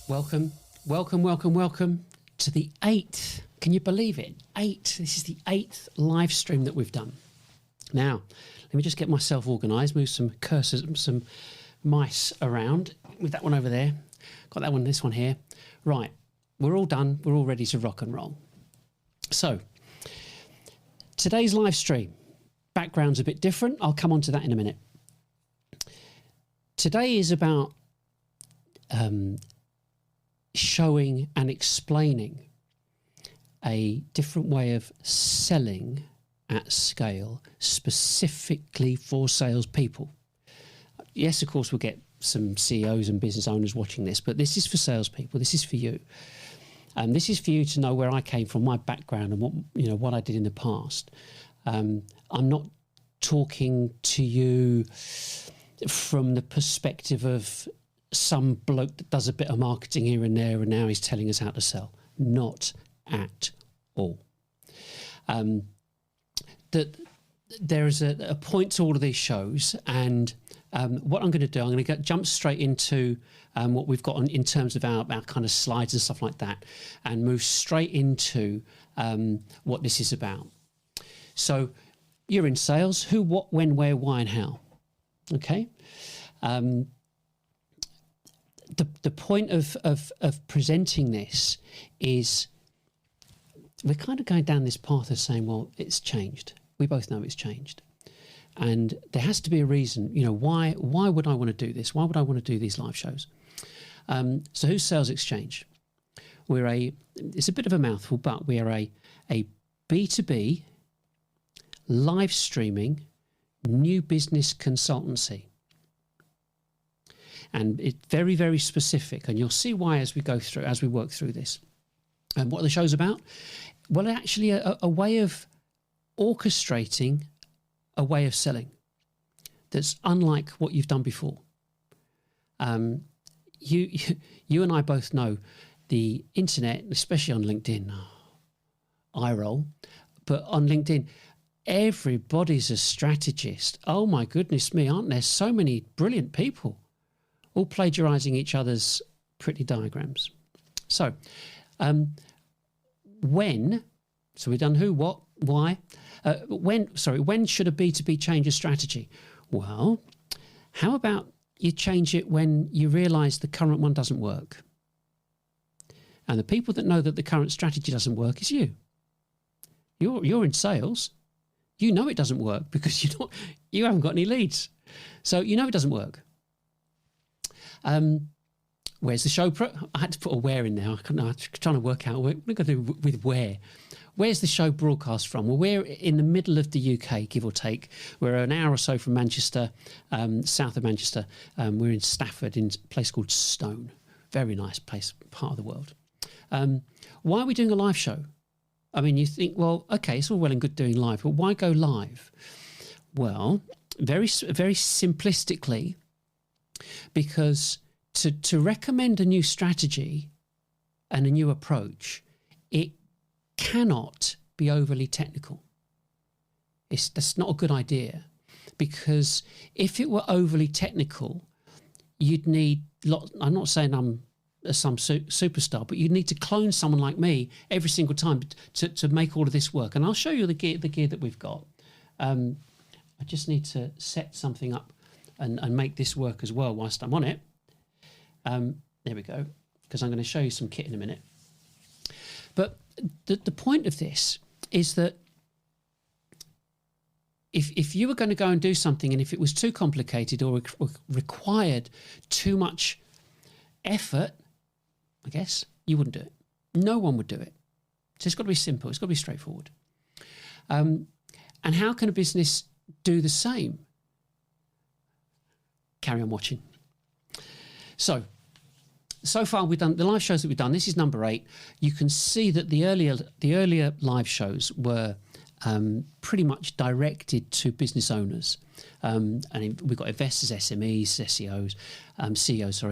Welcome to the 8th. Can you believe it? 8. This is the 8th live stream that we've done. Now, let me just get myself organised, move some cursors, some mice around. With that one over there. Got that one, this one here. Right, we're all done. We're all ready to rock and roll. So, today's live stream. Background's a bit different. I'll come on to that in a minute. Today is about showing and explaining a different way of selling at scale, specifically for salespeople. Yes, of course, we'll get some CEOs and business owners watching this, but this is for salespeople. This is for you. This is for you to know where I came from, my background, and what I did in the past. I'm not talking to you from the perspective of some bloke that does a bit of marketing here and there and now he's telling us how to sell. Not at all. There is a point to all of these shows, and what I'm going to do, I'm going to jump straight into what we've got in terms of our kind of slides and stuff like that, and move straight into what this is about. So you're in sales. Who, what, when, where, why, and how. Okay. The point of presenting this is we're kind of going down this path of saying, well, it's changed. We both know it's changed. And there has to be a reason, why would I want to do this? Why would I want to do these live shows? So who's Sales Exchange? It's a bit of a mouthful, but we are a B2B live streaming new business consultancy. And it's very, very specific, and you'll see why as we work through this. And what the show's about? Well, actually, a way of orchestrating a way of selling that's unlike what you've done before. You and I both know the internet, especially on LinkedIn. Eye roll, but on LinkedIn, everybody's a strategist. Oh my goodness me, aren't there so many brilliant people? All plagiarising each other's pretty diagrams. So, so we've done who, what, why. When should a B2B change a strategy? Well, how about you change it when you realise the current one doesn't work? And the people that know that the current strategy doesn't work is you. You're in sales. You know it doesn't work because you haven't got any leads. So you know it doesn't work. Where's the show? I had to put a where in there. I'm trying to work out what we're going to do with where. Where's the show broadcast from? Well, we're in the middle of the UK, give or take. We're an hour or so from Manchester, south of Manchester. We're in Stafford, in a place called Stone. Very nice place, part of the world. Why are we doing a live show? I mean, you think, well, okay, it's all well and good doing live, but why go live? Well, very, very simplistically, because to recommend a new strategy and a new approach, it cannot be overly technical. That's not a good idea, because if it were overly technical, you'd need I'm not saying I'm some superstar, but you'd need to clone someone like me every single time to make all of this work. And I'll show you the gear that we've got. I just need to set something up and make this work as well whilst I'm on it. There we go, because I'm going to show you some kit in a minute. But the point of this is that if you were going to go and do something, and if it was too complicated or required too much effort, I guess, you wouldn't do it. No one would do it. So it's got to be simple. It's got to be straightforward. And how can a business do the same? Carry on watching. So far we've done the live shows that we've done. This is number 8. You can see that the earlier live shows were pretty much directed to business owners, and we've got investors, SMEs, SEOs, CEOs,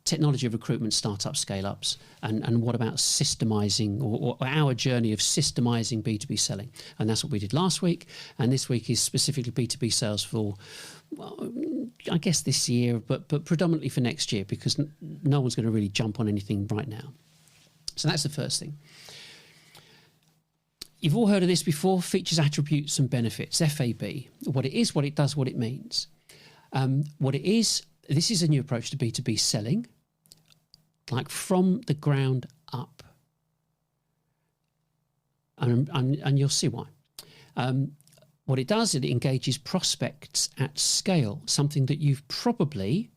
technology recruitment, startup scale-ups, and what about systemizing or our journey of systemizing B2B selling. And that's what we did last week, and this week is specifically B2B sales for I guess this year, but predominantly for next year, because no one's going to really jump on anything right now. So that's the first thing. You've all heard of this before: features, attributes, and benefits. FAB. What it is, what it does, what it means. What it is. This is a new approach to B2B selling, like from the ground up, and you'll see why. What it does, it engages prospects at scale, something that you've probably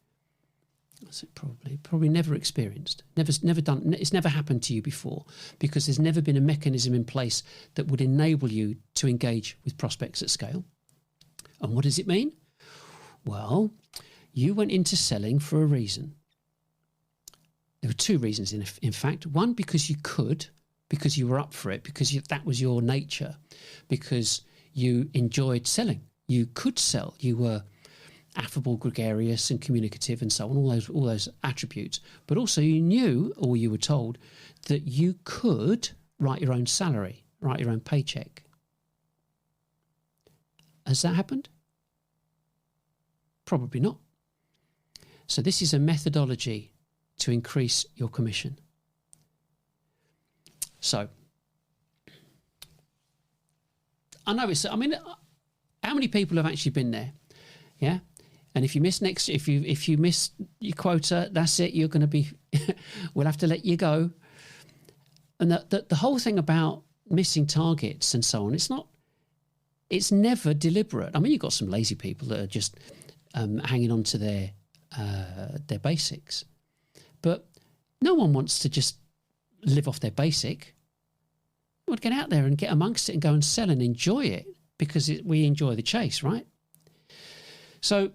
never experienced, never done. It's never happened to you before, because there's never been a mechanism in place that would enable you to engage with prospects at scale. And what does it mean? Well, you went into selling for a reason. There were two reasons, in fact. One, because you could, because you were up for it, because that was your nature, because you enjoyed selling. You could sell. You were affable, gregarious, and communicative, and so on. All those attributes. But also, you knew, or you were told, that you could write your own salary, write your own paycheck. Has that happened? Probably not. So this is a methodology to increase your commission. So I know how many people have actually been there? Yeah. And if you miss if you miss your quota, that's it. You're going to be, we'll have to let you go. And the whole thing about missing targets and so on, it's never deliberate. I mean, you've got some lazy people that are just hanging on to their basics, but no one wants to just live off their basic. We want to get out there and get amongst it and go and sell and enjoy it, because we enjoy the chase, right? So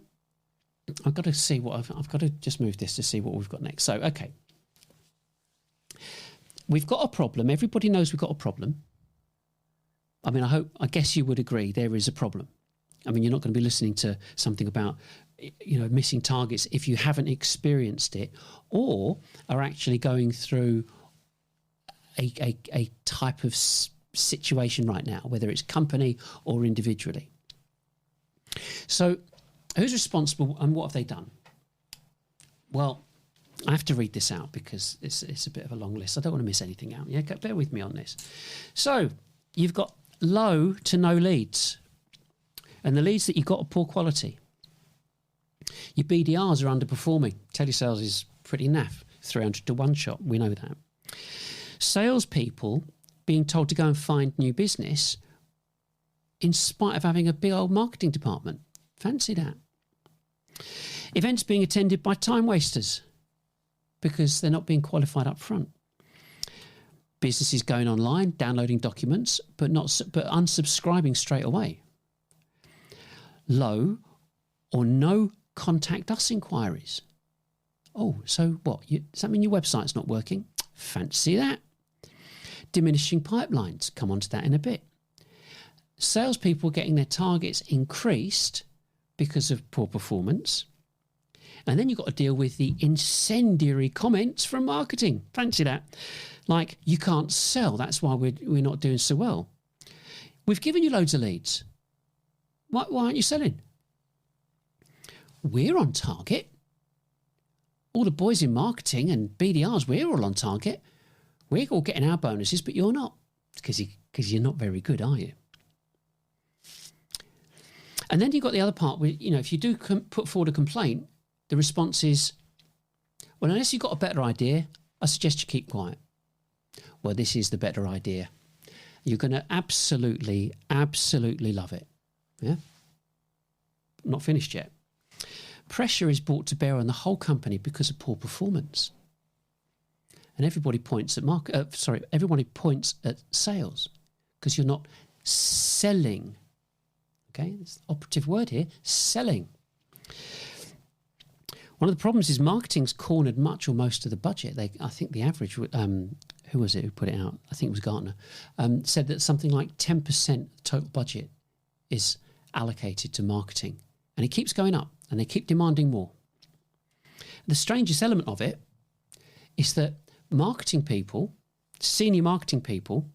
I've got to see what I've got to just move this to see what we've got next. So, okay. We've got a problem. Everybody knows we've got a problem. I mean, I guess you would agree there is a problem. I mean, you're not going to be listening to something about, missing targets if you haven't experienced it, or are actually going through a type of situation right now, whether it's company or individually. So who's responsible and what have they done? Well, I have to read this out because it's a bit of a long list. I don't want to miss anything out. Yeah, bear with me on this. So you've got low to no leads, and the leads that you've got are poor quality. Your BDRs are underperforming. Telesales is pretty naff, 300 to 1 shot. We know that. Salespeople being told to go and find new business in spite of having a big old marketing department. Fancy that. Events being attended by time wasters because they're not being qualified up front. Businesses going online, downloading documents, but unsubscribing straight away. Low or no contact us inquiries. Oh, so what? Does that mean your website's not working? Fancy that. Diminishing pipelines. Come on to that in a bit. Salespeople getting their targets increased because of poor performance. And then you've got to deal with the incendiary comments from marketing. Fancy that. Like, you can't sell. That's why we're not doing so well. We've given you loads of leads. Why aren't you selling? We're on target. All the boys in marketing and BDRs, we're all on target. We're all getting our bonuses, but you're not, because you're not very good, are you? And then you've got the other part where, if you do put forward a complaint, the response is, well, unless you've got a better idea, I suggest you keep quiet. Well, this is the better idea. You're going to absolutely, absolutely love it. Yeah? Not finished yet. Pressure is brought to bear on the whole company because of poor performance. And everybody points at everybody points at sales because you're not selling. Okay, that's the operative word here, selling. One of the problems is marketing's cornered much or most of the budget. I think the average, who was it who put it out? I think it was Gartner, said that something like 10% of the total budget is allocated to marketing. And it keeps going up, and they keep demanding more. The strangest element of it is that marketing people, senior marketing people,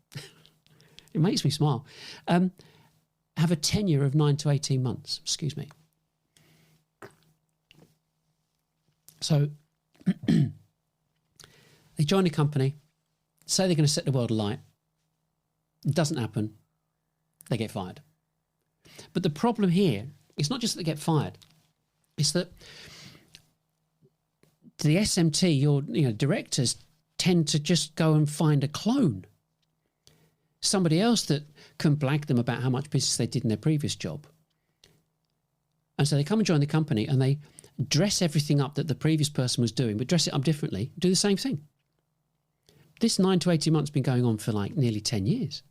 it makes me smile, have a tenure of 9 to 18 months. Excuse me. So they join a company, say they're going to set the world alight. It doesn't happen. They get fired. But the problem here, it's not just that they get fired. It's that the SMT, your directors, tend to just go and find a clone. Somebody else that can blag them about how much business they did in their previous job. And so they come and join the company and they dress everything up that the previous person was doing, but dress it up differently, do the same thing. This 9 to 18 months has been going on for like nearly 10 years.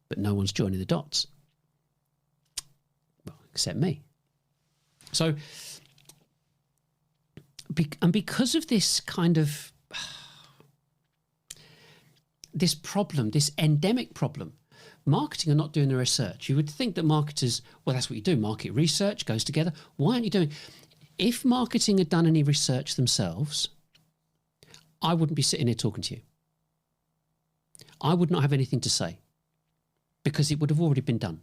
But no one's joining the dots. Well, except me. So, and because of this kind of, this problem, this endemic problem, marketing are not doing the research. You would think that marketers, well, that's what you do. Market research goes together. Why aren't you doing? If marketing had done any research themselves, I wouldn't be sitting here talking to you. I would not have anything to say because it would have already been done.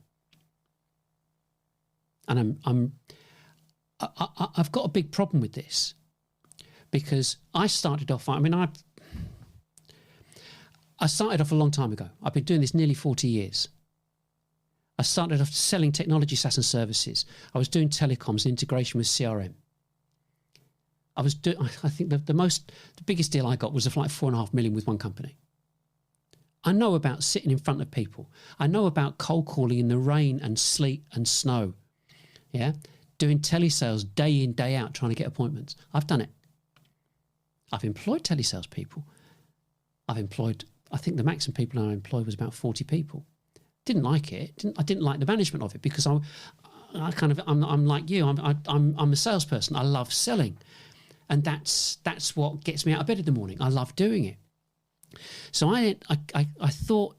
And I've got a big problem with this because I started off, I started off a long time ago. I've been doing this nearly 40 years. I started off selling technology, SaaS and services. I was doing telecoms and integration with CRM. I think the biggest deal I got was like 4.5 million with one company. I know about sitting in front of people. I know about cold calling in the rain and sleet and snow. Yeah, doing telesales day in, day out, trying to get appointments. I've done it. I've employed telesales people. I think the maximum people I employed was about 40 people. Didn't like it. I didn't like the management of it because I'm like you. I'm a salesperson. I love selling, and that's what gets me out of bed in the morning. I love doing it. So I thought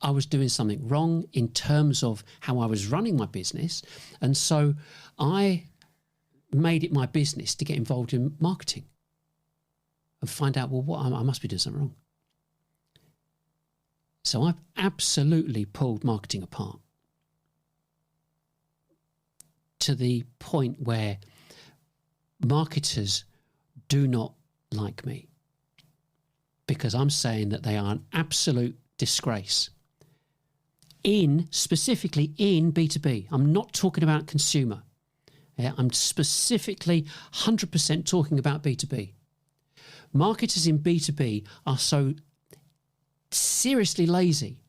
I was doing something wrong in terms of how I was running my business, and so I made it my business to get involved in marketing and find out, well, I must be doing something wrong. So I've absolutely pulled marketing apart to the point where marketers do not like me because I'm saying that they are an absolute disgrace specifically in B2B. I'm not talking about consumer. Yeah, I'm specifically 100% talking about B2B. Marketers in B2B are so seriously lazy.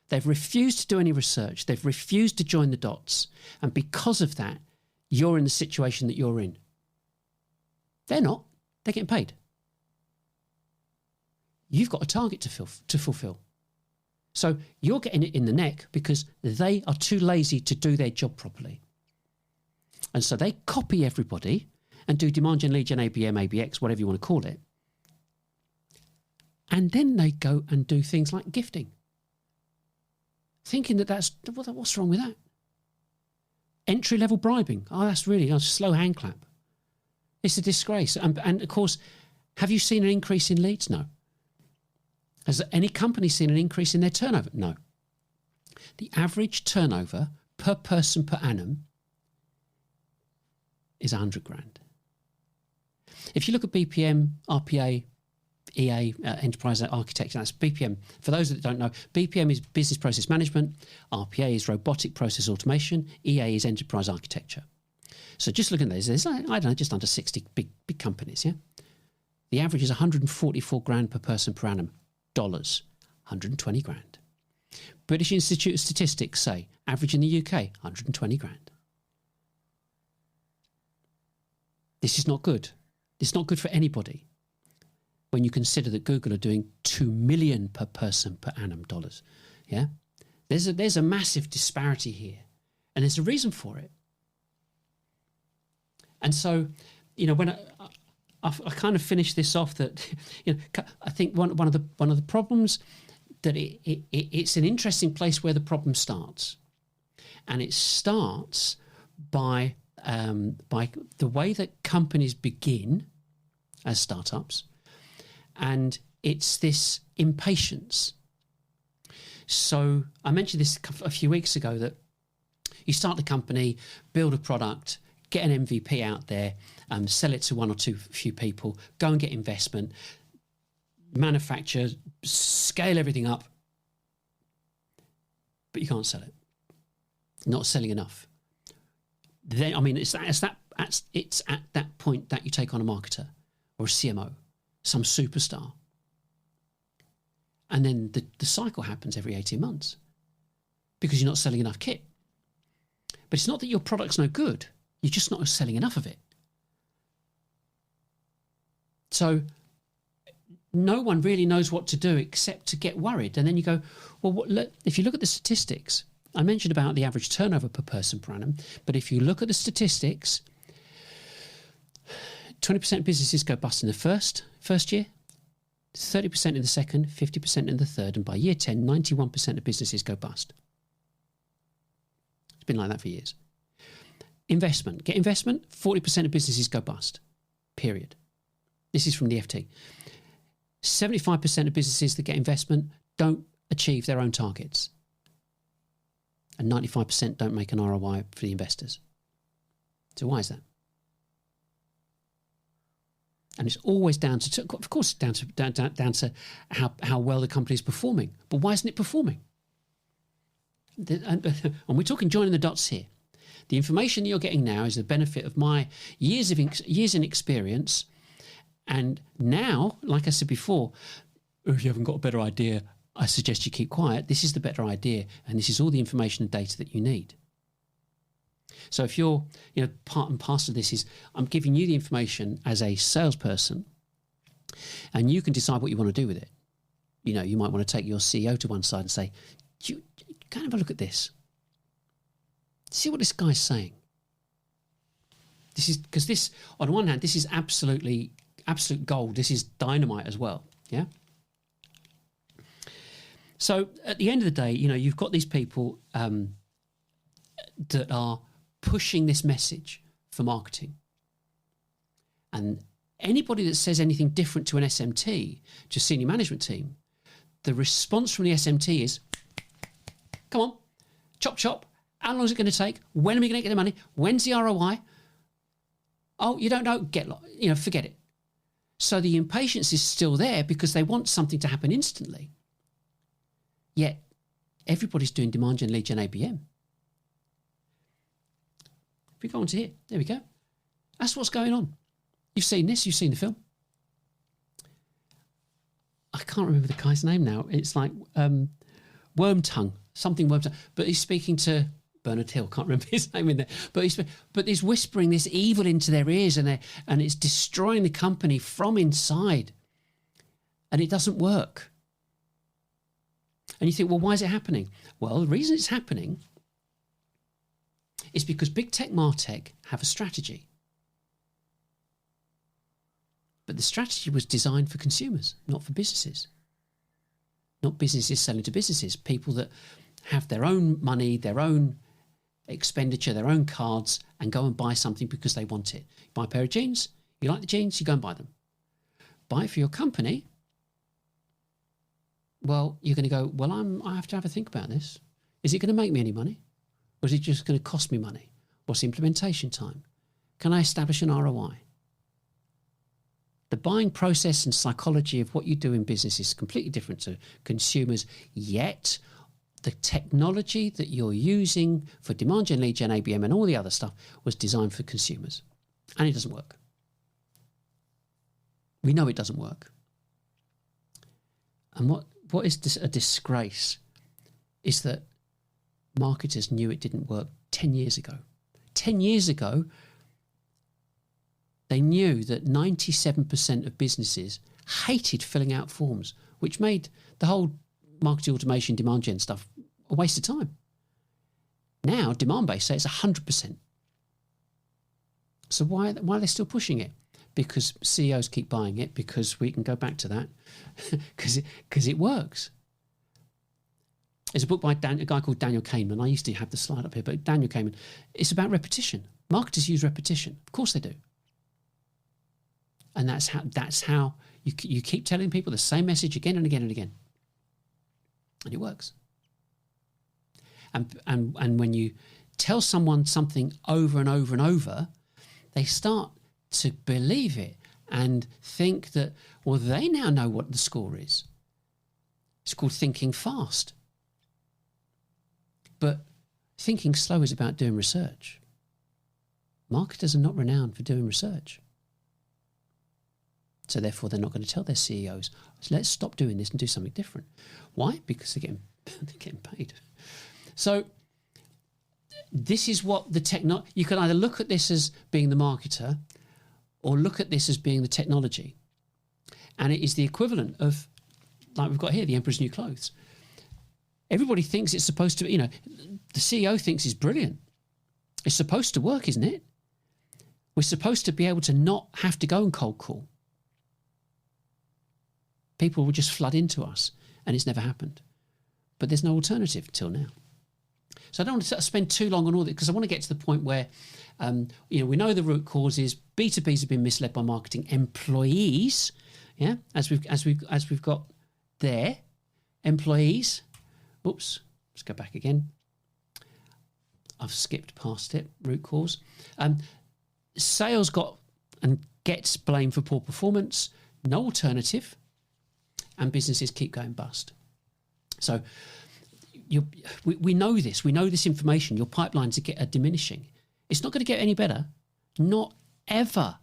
They've refused to do any research. They've refused to join the dots. And because of that, you're in the situation that you're in. They're not. They're getting paid. You've got a target to fulfill. So you're getting it in the neck because they are too lazy to do their job properly. And so they copy everybody and do demand gen, lead gen, ABM, ABX, whatever you want to call it. And then they go and do things like gifting. Thinking what's wrong with that? Entry-level bribing. Oh, that's really a slow hand clap. It's a disgrace. And of course, have you seen an increase in leads? No. Has any company seen an increase in their turnover? No. The average turnover per person per annum is 100 grand. If you look at BPM, RPA, EA, enterprise architecture, that's BPM. For those that don't know, BPM is business process management, RPA is robotic process automation, EA is enterprise architecture. So just looking at this, there's, I don't know, just under 60 big companies, yeah? The average is 144 grand per person per annum, dollars, 120 grand. British Institute of Statistics say, average in the UK, 120 grand. This is not good. It's not good for anybody when you consider that Google are doing 2 million per person per annum dollars. Yeah, there's a massive disparity here, and there's a reason for it. And so, when I kind of finished this off, that I think one of the problems that it's an interesting place where the problem starts, and it starts by the way that companies begin as startups. And it's this impatience. So I mentioned this a few weeks ago, that you start the company, build a product, get an MVP out there, sell it to one or two few people, go and get investment, manufacture, scale everything up, but you can't sell it. Not selling enough. Then, I mean, it's at that point that you take on a marketer or a CMO, some superstar. And then the cycle happens every 18 months because you're not selling enough kit. But it's not that your product's no good. You're just not selling enough of it. So no one really knows what to do except to get worried. And then you go, well, if you look at the statistics, I mentioned about the average turnover per person per annum, but if you look at the statistics, 20% of businesses go bust in the first year, 30% in the second, 50% in the third, and by year 10, 91% of businesses go bust. It's been like that for years. Investment. Get investment, 40% of businesses go bust. Period. This is from the FT. 75% of businesses that get investment don't achieve their own targets. And 95% don't make an ROI for the investors. So why is that? And it's always down to, of course, down to how well the company is performing. But why isn't it performing? And we're talking joining the dots here. The information that you're getting now is the benefit of my years in experience. And now, like I said before, if you haven't got a better idea, I suggest you keep quiet. This is the better idea, and this is all the information and data that you need. So if you're, part and parcel of this is I'm giving you the information as a salesperson, and you can decide what you want to do with it. You might want to take your CEO to one side and say, you can have a look at this. See what this guy's saying. This is because this, on one hand, this is absolute gold. This is dynamite as well. Yeah. So at the end of the day, you've got these people that are pushing this message for marketing. And anybody that says anything different to an SMT, to a senior management team, the response from the SMT is, come on, chop, chop. How long is it going to take? When are we going to get the money? When's the ROI? Oh, you don't know? Forget it. So the impatience is still there because they want something to happen instantly. Yet everybody's doing demand gen, lead gen, ABM. If we go on to here, there we go. That's what's going on. You've seen this, you've seen the film. I can't remember the guy's name now. It's like Wormtongue, something Wormtongue. But he's speaking to Bernard Hill, can't remember his name in there. But he's whispering this evil into their ears and it's destroying the company from inside. And it doesn't work. And you think, well, why is it happening? Well, the reason it's happening is because big tech, martech have a strategy. But the strategy was designed for consumers, not for businesses. Not businesses selling to businesses, people that have their own money, their own expenditure, their own cards, and go and buy something because they want it. You buy a pair of jeans, you like the jeans, you go and buy them. Buy it for your company. Well, you're going to go, well, I have to have a think about this. Is it going to make me any money? Or is it just going to cost me money? What's the implementation time? Can I establish an ROI? The buying process and psychology of what you do in business is completely different to consumers, yet the technology that you're using for demand gen, lead gen, ABM and all the other stuff was designed for consumers. And it doesn't work. We know it doesn't work. And what is a disgrace is that marketers knew it didn't work 10 years ago. 10 years ago, they knew that 97% of businesses hated filling out forms, which made the whole marketing automation, demand gen stuff a waste of time. Now, demand-based say it's 100%. So why are they still pushing it? Because CEOs keep buying it, because we can go back to that, because it works. There's a book by a guy called Daniel Kahneman. I used to have the slide up here, but Daniel Kahneman, it's about repetition. Marketers use repetition. Of course they do. And that's how you keep telling people the same message again and again and again. And it works. And when you tell someone something over and over and over, they start to believe it and think that, well, they now know what the score is. It's called thinking fast. But thinking slow is about doing research. Marketers are not renowned for doing research. So therefore, they're not going to tell their CEOs, let's stop doing this and do something different. Why? Because they're getting paid. So this is what you can either look at this as being the marketer or look at this as being the technology. And it is the equivalent of, like we've got here, the Emperor's New Clothes. Everybody thinks it's supposed to, the CEO thinks it's brilliant. It's supposed to work, isn't it? We're supposed to be able to not have to go and cold call. People will just flood into us, and it's never happened. But there's no alternative until now. So I don't want to spend too long on all this because I want to get to the point where, we know the root causes. B2Bs have been misled by marketing employees. Yeah, as we've got there, employees. Oops, let's go back again. I've skipped past it. Root cause. Sales got and gets blamed for poor performance. No alternative. And businesses keep going bust. So we know this. We know this information. Your pipelines are diminishing. It's not going to get any better. Not ever.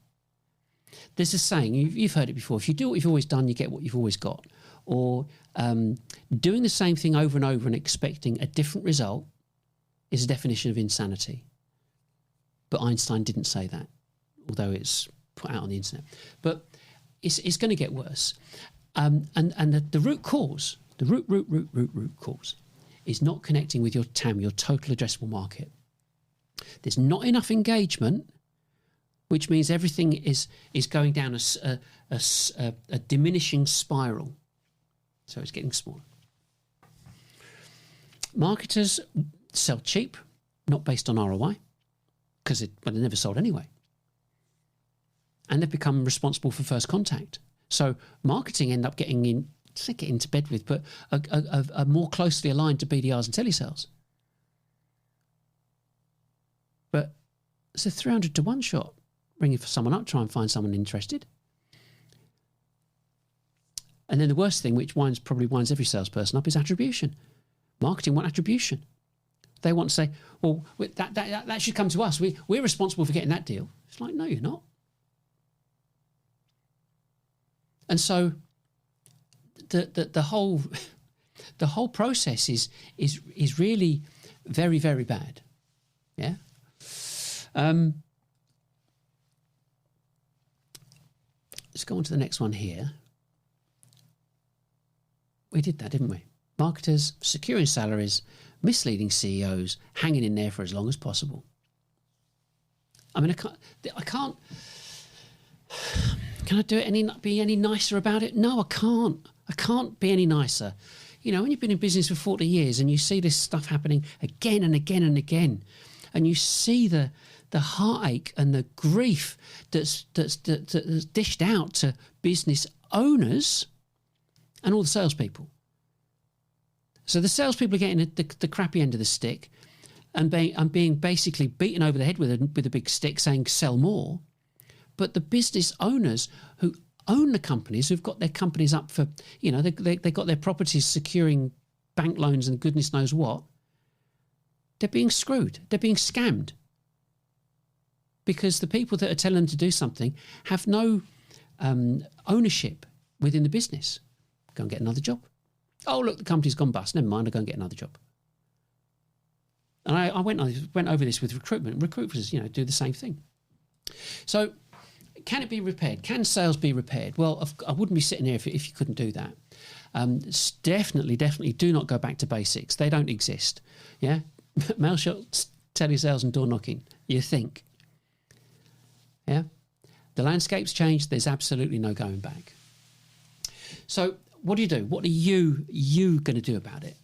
There's a saying, you've heard it before. If you do what you've always done, you get what you've always got. Or doing the same thing over and over and expecting a different result is a definition of insanity. But Einstein didn't say that, although it's put out on the internet. But it's going to get worse. And the root cause, the root cause, is not connecting with your TAM, your total addressable market. There's not enough engagement, which means everything is going down a diminishing spiral. So it's getting smaller. Marketers sell cheap, not based on ROI, because they're never sold anyway. And they've become responsible for first contact. So marketing end up getting into bed with, but are more closely aligned to BDRs and telesales. But it's a 300 to 1 shot. Ringing for someone up, try and find someone interested. And then the worst thing, which probably winds every salesperson up, is attribution. Marketing want attribution. They want to say, well, that should come to us. We're responsible for getting that deal. It's like, no, you're not. And so the whole process is really very, very bad. Yeah. Let's go on to the next one here. We did that, didn't we? Marketers securing salaries, misleading CEOs, hanging in there for as long as possible. I mean, I can't. Can I do it be any nicer about it? No, I can't. I can't be any nicer. When you've been in business for 40 years and you see this stuff happening again and again and again, and you see the heartache and the grief that's dished out to business owners and all the salespeople. So the salespeople are getting the crappy end of the stick and being basically beaten over the head with a big stick saying sell more. But the business owners who own the companies, who've got their companies up for, they got their properties securing bank loans and goodness knows what, they're being screwed. They're being scammed. Because the people that are telling them to do something have no ownership within the business. Go and get another job. Oh, look, the company's gone bust. Never mind, I'll go and get another job. And I went over this with recruitment. Recruiters, do the same thing. So can it be repaired? Can sales be repaired? Well, I wouldn't be sitting here if you couldn't do that. Definitely do not go back to basics. They don't exist. Yeah? Mail shots, telesales and door knocking. You think. Yeah? The landscape's changed. There's absolutely no going back. So what do you do? What are you going to do about it?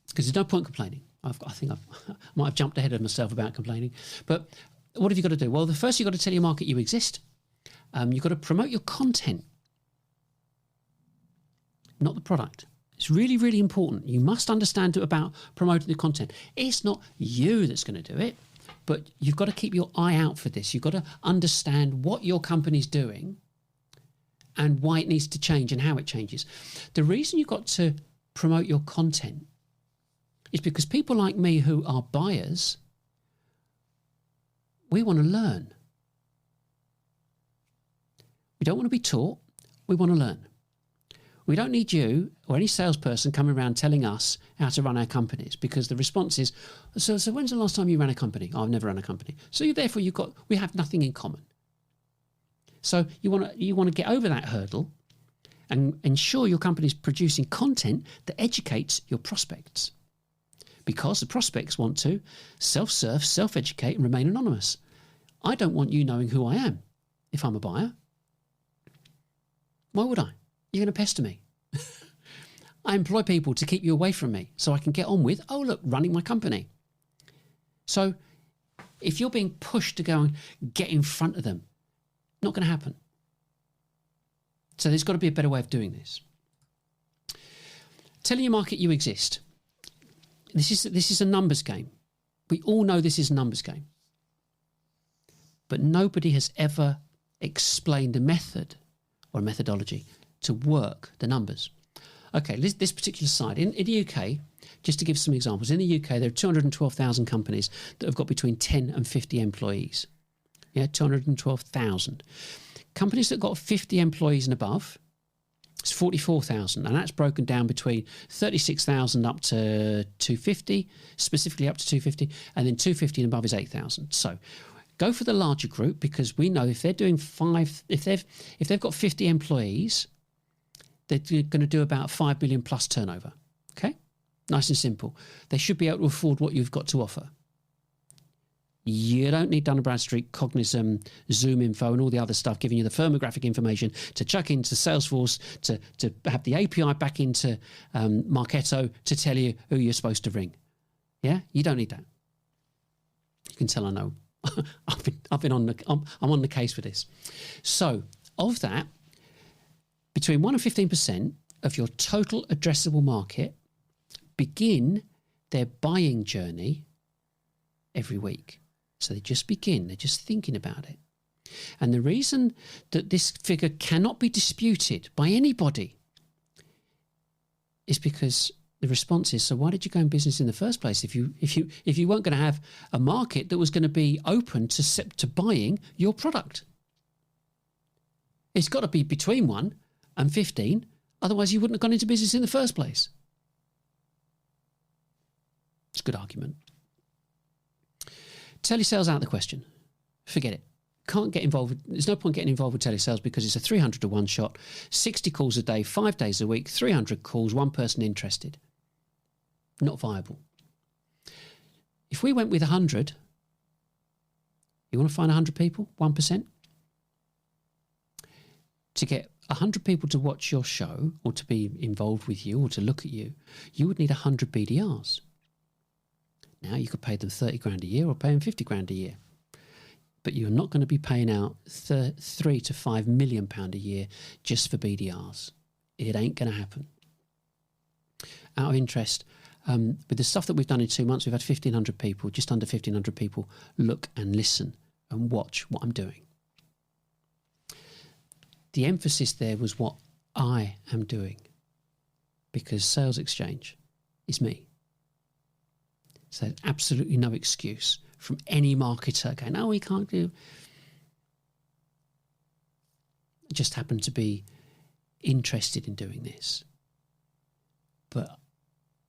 Because there's no point complaining. I think I might have jumped ahead of myself about complaining. But what have you got to do? Well, the first you've got to tell your market you exist. You've got to promote your content, not the product. It's really, really important. You must understand about promoting the content. It's not you that's going to do it. But you've got to keep your eye out for this. You've got to understand what your company's doing and why it needs to change and how it changes. The reason you've got to promote your content is because people like me who are buyers, we want to learn. We don't want to be taught. We want to learn. We don't need you or any salesperson coming around telling us how to run our companies, because the response is, so when's the last time you ran a company? Oh, I've never run a company. So therefore we have nothing in common. So you want to get over that hurdle and ensure your company is producing content that educates your prospects, because the prospects want to self-serve, self-educate and remain anonymous. I don't want you knowing who I am if I'm a buyer. Why would I? You're going to pester me. I employ people to keep you away from me so I can get on with, running my company. So if you're being pushed to go and get in front of them, not going to happen. So there's got to be a better way of doing this. Telling your market you exist. This is a numbers game. We all know this is a numbers game. But nobody has ever explained a method or a methodology to work the numbers. Okay, this particular side. In the UK, just to give some examples, in the UK there are 212,000 companies that have got between 10 and 50 employees. Yeah, 212,000. Companies that got 50 employees and above, it's 44,000, and that's broken down between 36,000 up to 250, specifically up to 250, and then 250 and above is 8,000. So go for the larger group, because we know if they're doing if they've got 50 employees, they're going to do about 5 million plus turnover. Okay, nice and simple. They should be able to afford what you've got to offer. You don't need Dun & Bradstreet, Cognizant, Zoom Info and all the other stuff giving you the firmographic information to chuck into Salesforce, to have the API back into Marketo to tell you who you're supposed to ring. Yeah, you don't need that. You can tell I know. I'm on the case for this. So of that, between 1 and 15% of your total addressable market begin their buying journey every week. So they just begin, they're just thinking about it. And the reason that this figure cannot be disputed by anybody is because the response is, so why did you go in business in the first place if you weren't going to have a market that was going to be open to buying your product? It's got to be between 1 and 15, otherwise you wouldn't have gone into business in the first place. It's a good argument. Telesales out of the question. Forget it. Can't get involved. There's no point getting involved with telesales because it's a 300 to 1 shot, 60 calls a day, 5 days a week, 300 calls, one person interested. Not viable. If we went with 100, you want to find 100 people, 1%? To get 100 people to watch your show or to be involved with you or to look at you, you would need 100 BDRs. Now you could pay them 30 grand a year or pay them 50 grand a year. But you're not going to be paying out £3 to £5 million a year just for BDRs. It ain't going to happen. Out of interest, with the stuff that we've done in 2 months, we've had 1,500 people, just under 1,500 people, look and listen and watch what I'm doing. The emphasis there was what I am doing, because Sales Exchange is me. So there's absolutely no excuse from any marketer going, no, we can't do. I just happen to be interested in doing this. But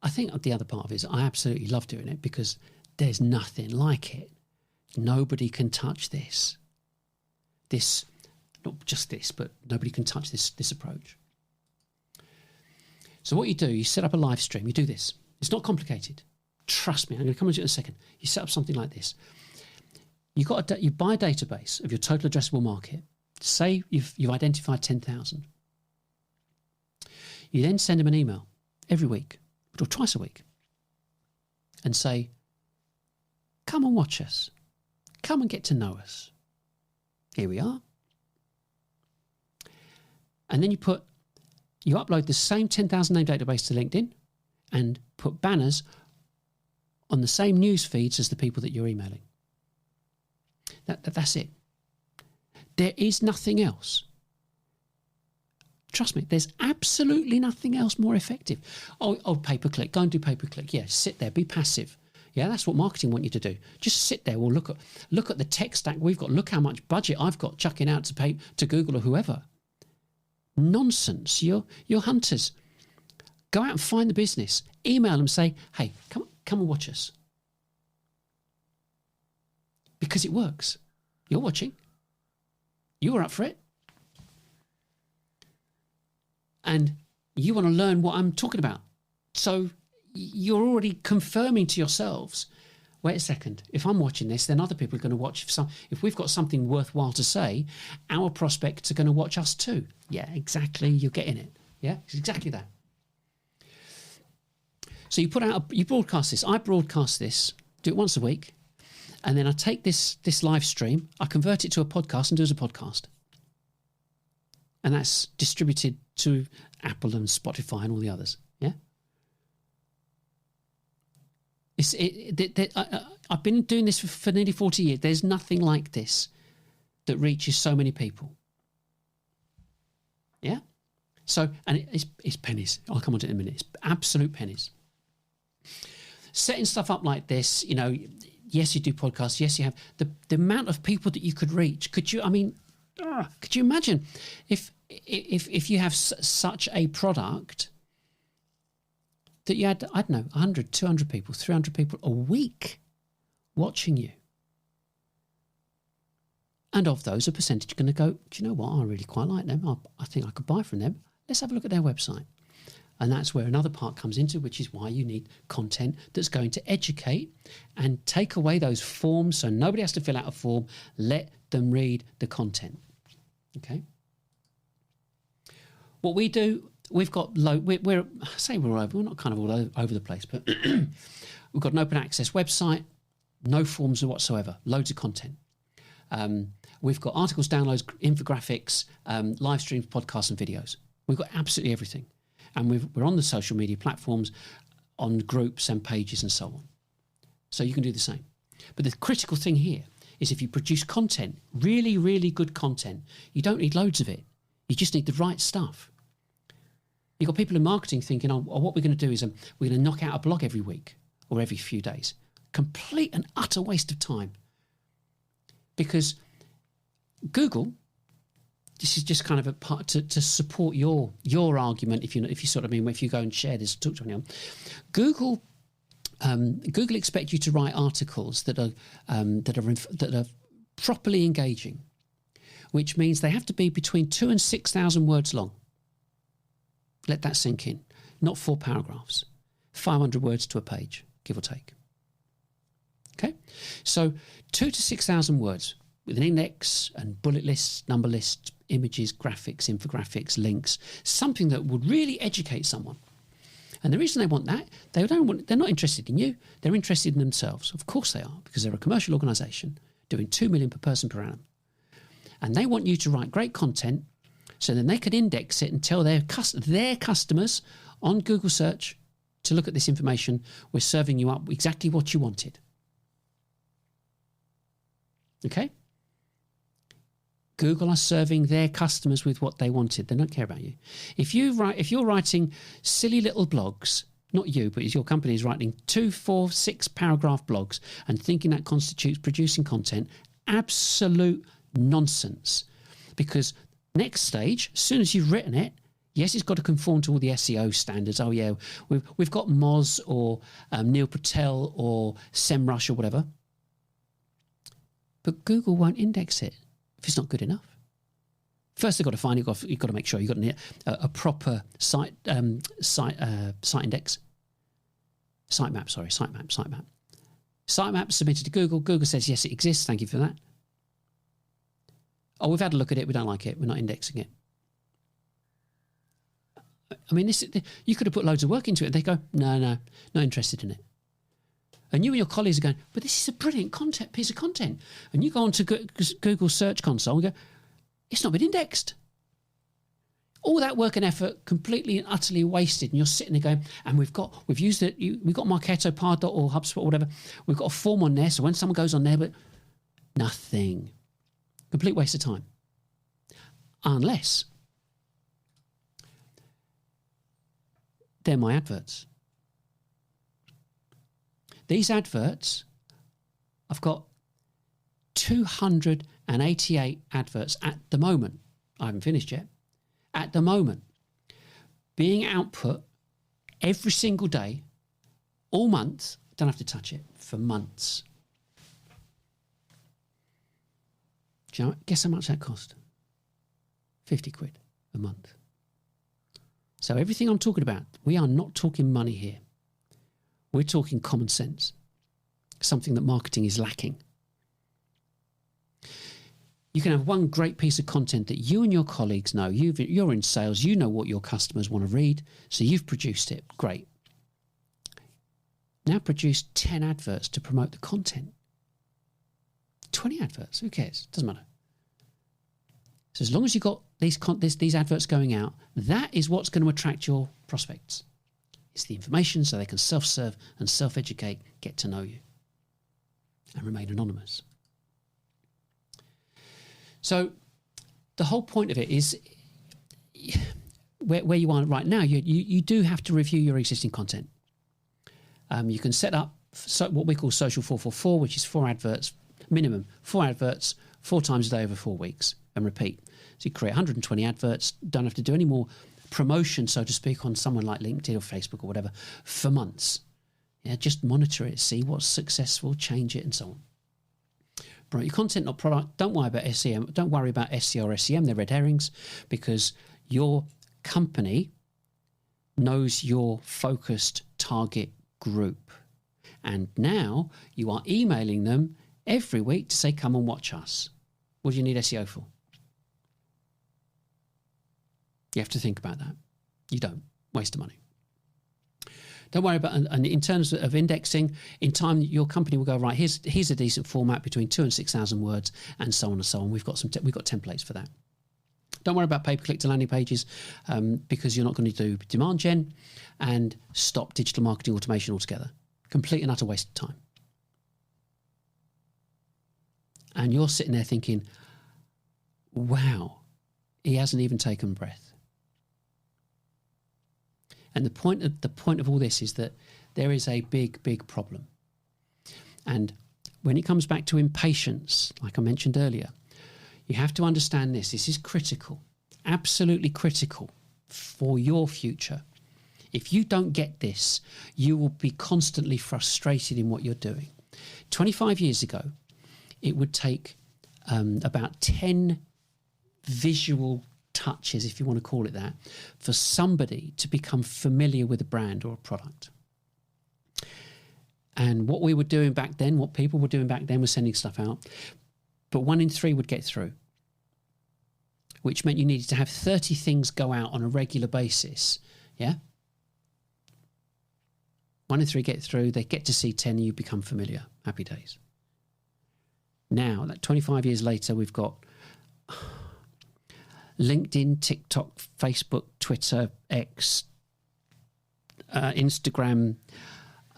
I think the other part of it is I absolutely love doing it because there's nothing like it. Nobody can touch this. This, not just this, but nobody can touch this approach. So what you do, you set up a live stream. You do this. It's not complicated. Trust me, I'm going to come on to it in a second. You set up something like this. You buy a database of your total addressable market. Say you've identified 10,000. You then send them an email every week or twice a week and say, come and watch us. Come and get to know us. Here we are. And then you upload the same 10,000 name database to LinkedIn and put banners on the same news feeds as the people that you're emailing. That's it. There is nothing else. Trust me, there's absolutely nothing else more effective. Oh, pay-per-click. Go and do pay-per-click. Yeah, sit there, be passive. Yeah, that's what marketing want you to do. Just sit there. Well, look at the tech stack we've got. Look how much budget I've got chucking out to pay to Google or whoever. Nonsense. You're hunters. Go out and find the business. Email them. Say, hey, come and watch us. Because it works. You're watching. You're up for it. And you want to learn what I'm talking about. So you're already confirming to yourselves, wait a second, if I'm watching this, then other people are going to watch. If we've got something worthwhile to say, our prospects are going to watch us too. Yeah, exactly. You're getting it. Yeah, it's exactly that. So you broadcast this. I broadcast this, do it once a week. And then I take this live stream, I convert it to a podcast and do it as a podcast. And that's distributed to Apple and Spotify and all the others. Yeah. I've been doing this for nearly 40 years. There's nothing like this that reaches so many people. Yeah. So, and it's pennies. I'll come on to it in a minute. It's absolute pennies. Setting stuff up like this, yes, you do podcasts. Yes, you have the amount of people that you could reach. Could you imagine if you have such a product that you had, I don't know, 100, 200 people, 300 people a week watching you. And of those, a percentage are going to go, do you know what? I really quite like them. I think I could buy from them. Let's have a look at their website. And that's where another part comes into, which is why you need content that's going to educate and take away those forms so nobody has to fill out a form. Let them read the content. Okay? What we do, we've got we're not kind of all over the place, but we've got an open access website, no forms whatsoever, loads of content. We've got articles, downloads, infographics, live streams, podcasts and videos. We've got absolutely everything. And we're on the social media platforms, on groups and pages and so on. So you can do the same. But the critical thing here is if you produce content, really, really good content, you don't need loads of it. You just need the right stuff. You've got people in marketing thinking, what we're going to do is we're going to knock out a blog every week or every few days. Complete and utter waste of time. Because Google, this is just kind of a part to support your argument. If you sort of mean, if you go and share this, talk to anyone. Google expect you to write articles that are properly engaging, which means they have to be between 2,000 and 6,000 words long. Let that sink in. Not 4 paragraphs, 500 words to a page, give or take. Okay, so 2,000 to 6,000 words with an index and bullet lists, number lists, images, graphics, infographics, links, something that would really educate someone. And the reason they want that, they're not interested in you, they're interested in themselves. Of course they are, because they're a commercial organisation doing 2 million per person per annum. And they want you to write great content so then they can index it and tell their customers on Google search to look at this information. We're serving you up exactly what you wanted. Okay? Google are serving their customers with what they wanted. They don't care about you. If you're writing silly little blogs, not you, but your company is writing 2, 4, 6 paragraph blogs and thinking that constitutes producing content, absolute nonsense. Because next stage, as soon as you've written it, yes, it's got to conform to all the SEO standards. Oh yeah, we've got Moz or Neil Patel or SEMrush or whatever. But Google won't index it if it's not good enough. First, they've got to find you've got to make sure you've got a proper site index, sitemap. Sitemap submitted to Google. Google says yes, it exists. Thank you for that. Oh, we've had a look at it. We don't like it. We're not indexing it. I mean, you could have put loads of work into it. They go, no, not interested in it. And you and your colleagues are going, but this is a brilliant piece of content. And you go on to Google Search Console and go, it's not been indexed. All that work and effort completely and utterly wasted. And you're sitting there going, and we've used it. We've got Marketo, Pardot or HubSpot or whatever. We've got a form on there. So when someone goes on there, but Nothing. Complete waste of time. Unless they're my adverts. These adverts, I've got 288 adverts at the moment. I haven't finished yet. At the moment, being output every single day, all month. Don't have to touch it for months. Do you know, guess how much that cost? 50 quid a month. So everything I'm talking about, we are not talking money here. We're talking common sense, something that marketing is lacking. You can have one great piece of content that you and your colleagues know. You're in sales, you know what your customers want to read, so you've produced it. Great. Now produce 10 adverts to promote the content. 20 adverts, who cares? Doesn't matter. So as long as you've got these adverts going out, that is what's going to attract your prospects. It's the information so they can self-serve and self-educate, get to know you, and remain anonymous. So the whole point of it is where you are right now, you do have to review your existing content. You can set up what we call Social 444, which is 4 adverts, minimum 4 adverts, 4 times a day over 4 weeks, and repeat. So you create 120 adverts, don't have to do any more promotion, so to speak, on someone like LinkedIn or Facebook or whatever for months. Yeah, just monitor it, see what's successful, change it, and so on. Promote your content, not product. Don't worry about SEM. Don't worry about SEO or SEM. They're red herrings, because your company knows your focused target group. And now you are emailing them every week to say, come and watch us. What do you need SEO for? You have to think about that. You don't. Waste of money. Don't worry about, and in terms of indexing, in time your company will go, right, here's a decent format between 2,000 and 6,000 words, and so on and so on. We've got templates for that. Don't worry about pay-per-click to landing pages, because you're not going to do demand gen, and stop digital marketing automation altogether. Complete and utter waste of time. And you're sitting there thinking, wow, he hasn't even taken a breath. And the point of all this is that there is a big problem. And when it comes back to impatience, like I mentioned earlier, you have to understand this. This is critical, absolutely critical for your future. If you don't get this, you will be constantly frustrated in what you're doing. 25 years ago, it would take about 10 visual touches, if you want to call it that, for somebody to become familiar with a brand or a product. And what we were doing back then, what people were doing back then, was sending stuff out, but 1 in 3 would get through, which meant you needed to have 30 things go out on a regular basis. Yeah? 1 in 3 get through, they get to see 10 and you become familiar. Happy days. Now, that 25 years later, we've got LinkedIn, TikTok, Facebook, Twitter, X, Instagram,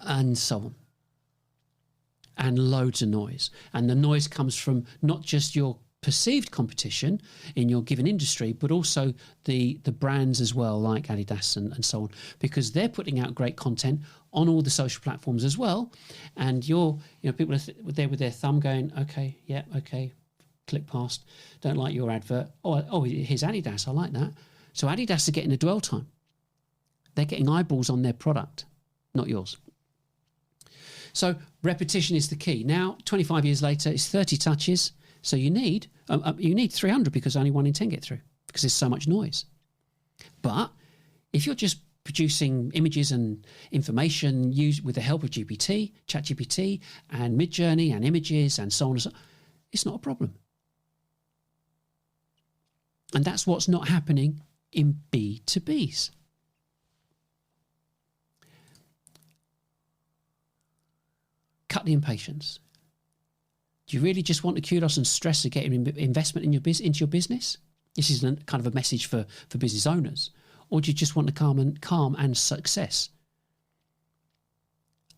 and so on. And loads of noise. And the noise comes from not just your perceived competition in your given industry, but also the brands as well, like Adidas and so on, because they're putting out great content on all the social platforms as well. And people are there with their thumb going, okay, yeah, okay, click past, don't like your advert. Oh, here's Adidas, I like that. So Adidas are getting a dwell time. They're getting eyeballs on their product, not yours. So repetition is the key. Now, 25 years later, it's 30 touches. So you need 300 because only 1 in 10 get through because there's so much noise. But if you're just producing images and information used with the help of GPT, ChatGPT, and Midjourney, and images, and so on and so on, it's not a problem. And that's what's not happening in B2Bs. Cut the impatience. Do you really just want the kudos and stress of getting investment in into your business? This is kind of a message for business owners. Or do you just want the calm and success?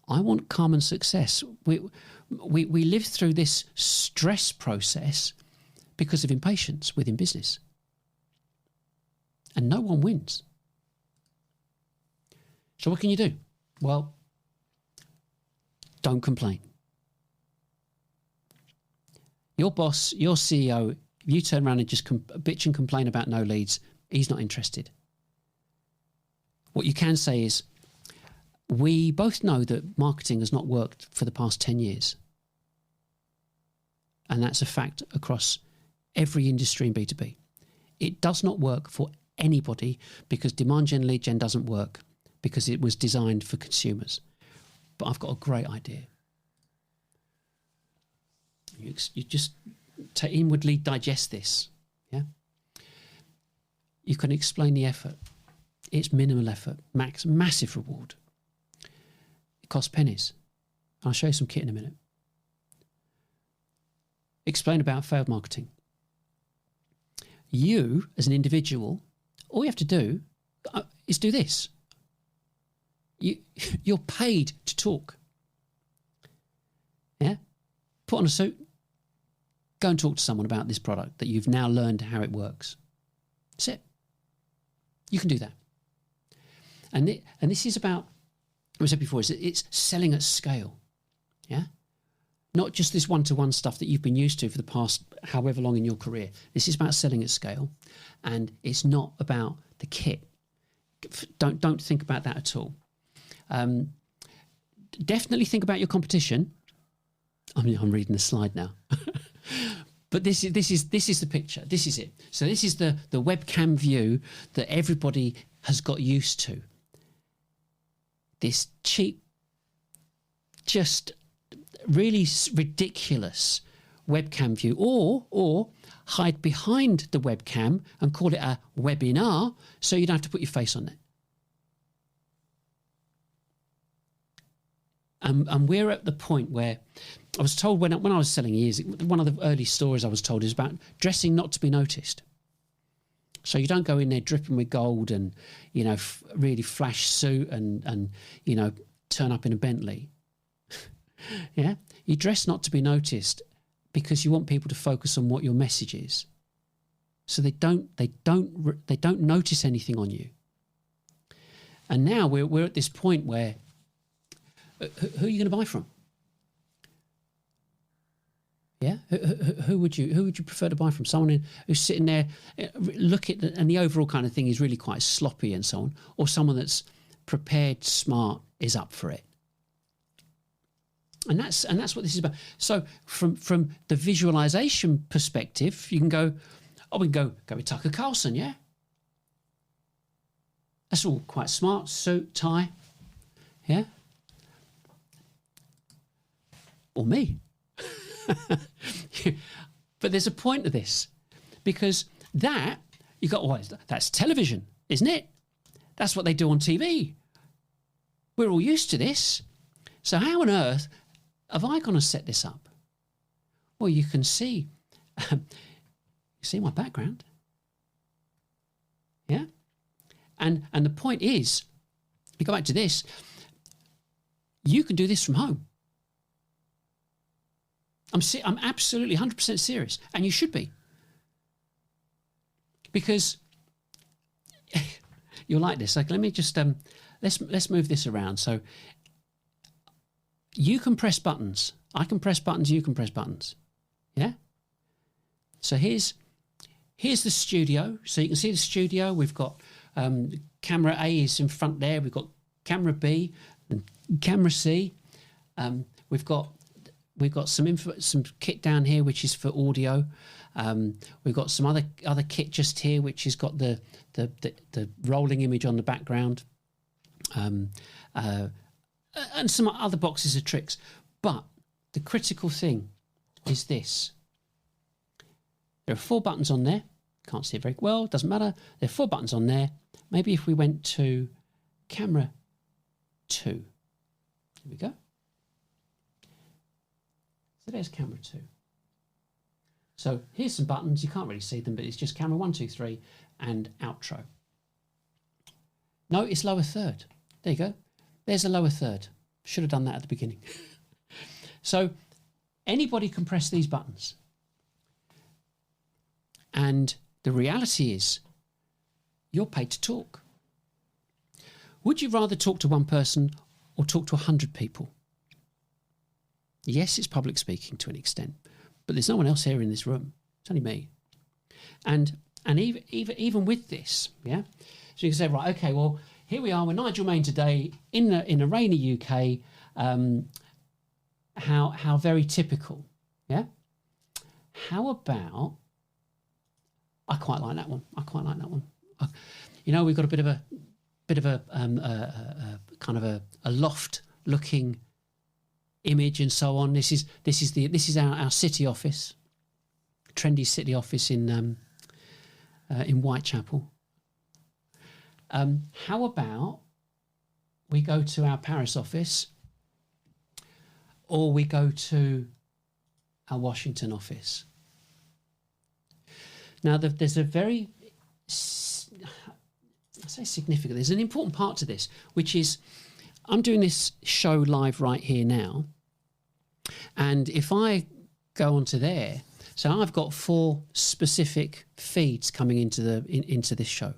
I want calm and success. We live through this stress process because of impatience within business. And no one wins. So what can you do? Well, don't complain. Your boss, your CEO, if you turn around and just bitch and complain about no leads, he's not interested. What you can say is, we both know that marketing has not worked for the past 10 years. And that's a fact across every industry in B2B. It does not work for anybody because demand gen, lead gen doesn't work because it was designed for consumers. But I've got a great idea. You just inwardly digest this. Yeah. You can explain the effort. It's minimal effort, massive reward. It costs pennies. I'll show you some kit in a minute. Explain about failed marketing. You, as an individual, all you have to do is do this. You're paid to talk. Yeah? Put on a suit. Go and talk to someone about this product that you've now learned how it works. That's it. You can do that. And this is about, as I said before, it's selling at scale. Yeah? Not just this one-to-one stuff that you've been used to for the past however long in your career. This is about selling at scale. And it's not about the kit. Don't think about that at all. Definitely think about your competition. I mean, I'm reading the slide now. But this is the picture. This is it. So this is the webcam view that everybody has got used to. This cheap, just really ridiculous webcam view, or hide behind the webcam and call it a webinar so you don't have to put your face on it. And we're at the point where I was told when I was selling years, one of the early stories I was told is about dressing not to be noticed. So you don't go in there dripping with gold and, really flash suit and turn up in a Bentley. Yeah, you dress not to be noticed because you want people to focus on what your message is. So they don't notice anything on you. And now we're at this point where who are you going to buy from? Yeah, who would you prefer to buy from? Someone who's sitting there, look at and the overall kind of thing is really quite sloppy and so on, or someone that's prepared, smart, is up for it. And that's what this is about. So from the visualization perspective, you can go, we can go with Tucker Carlson, yeah. That's all quite smart, suit, tie, yeah. Or me. But there's a point to this, because that's television, isn't it? That's what they do on TV. We're all used to this. So how on earth have I going to set this up? Well, you can see, you see my background. Yeah. And the point is, you go back to this, you can do this from home. I'm absolutely 100% serious, and you should be, because you'll like this. Like, let me just let's move this around. So you can press buttons. I can press buttons. You can press buttons. Yeah. So here's the studio. So you can see the studio. We've got camera A is in front there. We've got camera B and camera C. We've got some kit down here, which is for audio. We've got some other kit just here, which has got the rolling image on the background, and some other boxes of tricks. But the critical thing is this: there are 4 buttons on there. Can't see it very well. Doesn't matter. There are 4 buttons on there. Maybe if we went to camera 2, here we go. So there's camera 2. So here's some buttons. You can't really see them, but it's just camera 1, 2, 3 and outro. No, it's lower third. There you go. There's a lower third. Should have done that at the beginning. So anybody can press these buttons. And the reality is, you're paid to talk. Would you rather talk to one person or talk to 100 people? Yes, it's public speaking to an extent, but there's no one else here in this room. It's only me. And even with this, yeah. So you can say, right, okay, well, here we are. We're Nigel Main today in a rainy UK. How very typical, yeah. How about? I quite like that one. We've got a bit of a kind of a loft-looking image and so on. This is our city office, trendy city office in Whitechapel. How about we go to our Paris office, or we go to our Washington office? Now, there's a very, I say significant, there's an important part to this, which is I'm doing this show live right here now. And if I go onto there, so I've got 4 specific feeds coming into this show,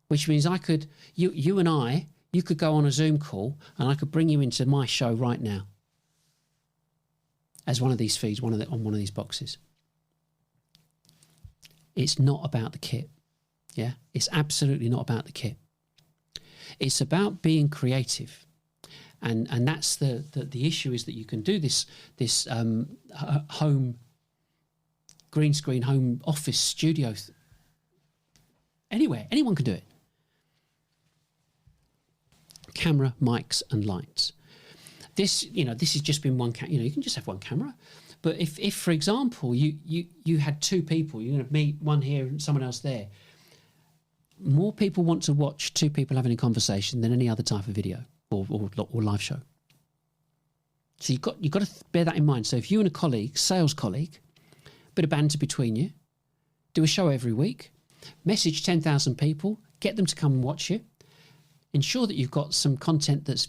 which means I could, you and I, you could go on a Zoom call and I could bring you into my show right now as one of these feeds, on one of these boxes. It's not about the kit. Yeah, it's absolutely not about the kit. It's about being creative, and that's the issue, is that you can do this home green screen home office studio anywhere. Anyone can do it. Camera, mics, and lights. This has just been one. You can just have one camera. But if for example, you had 2 people, you're going to meet one here and someone else there, more people want to watch 2 people having a conversation than any other type of video or live show. So you've got to bear that in mind. So if you and a colleague, sales colleague, bit of banter between you, do a show every week, message 10,000 people, get them to come and watch you, ensure that you've got some content that's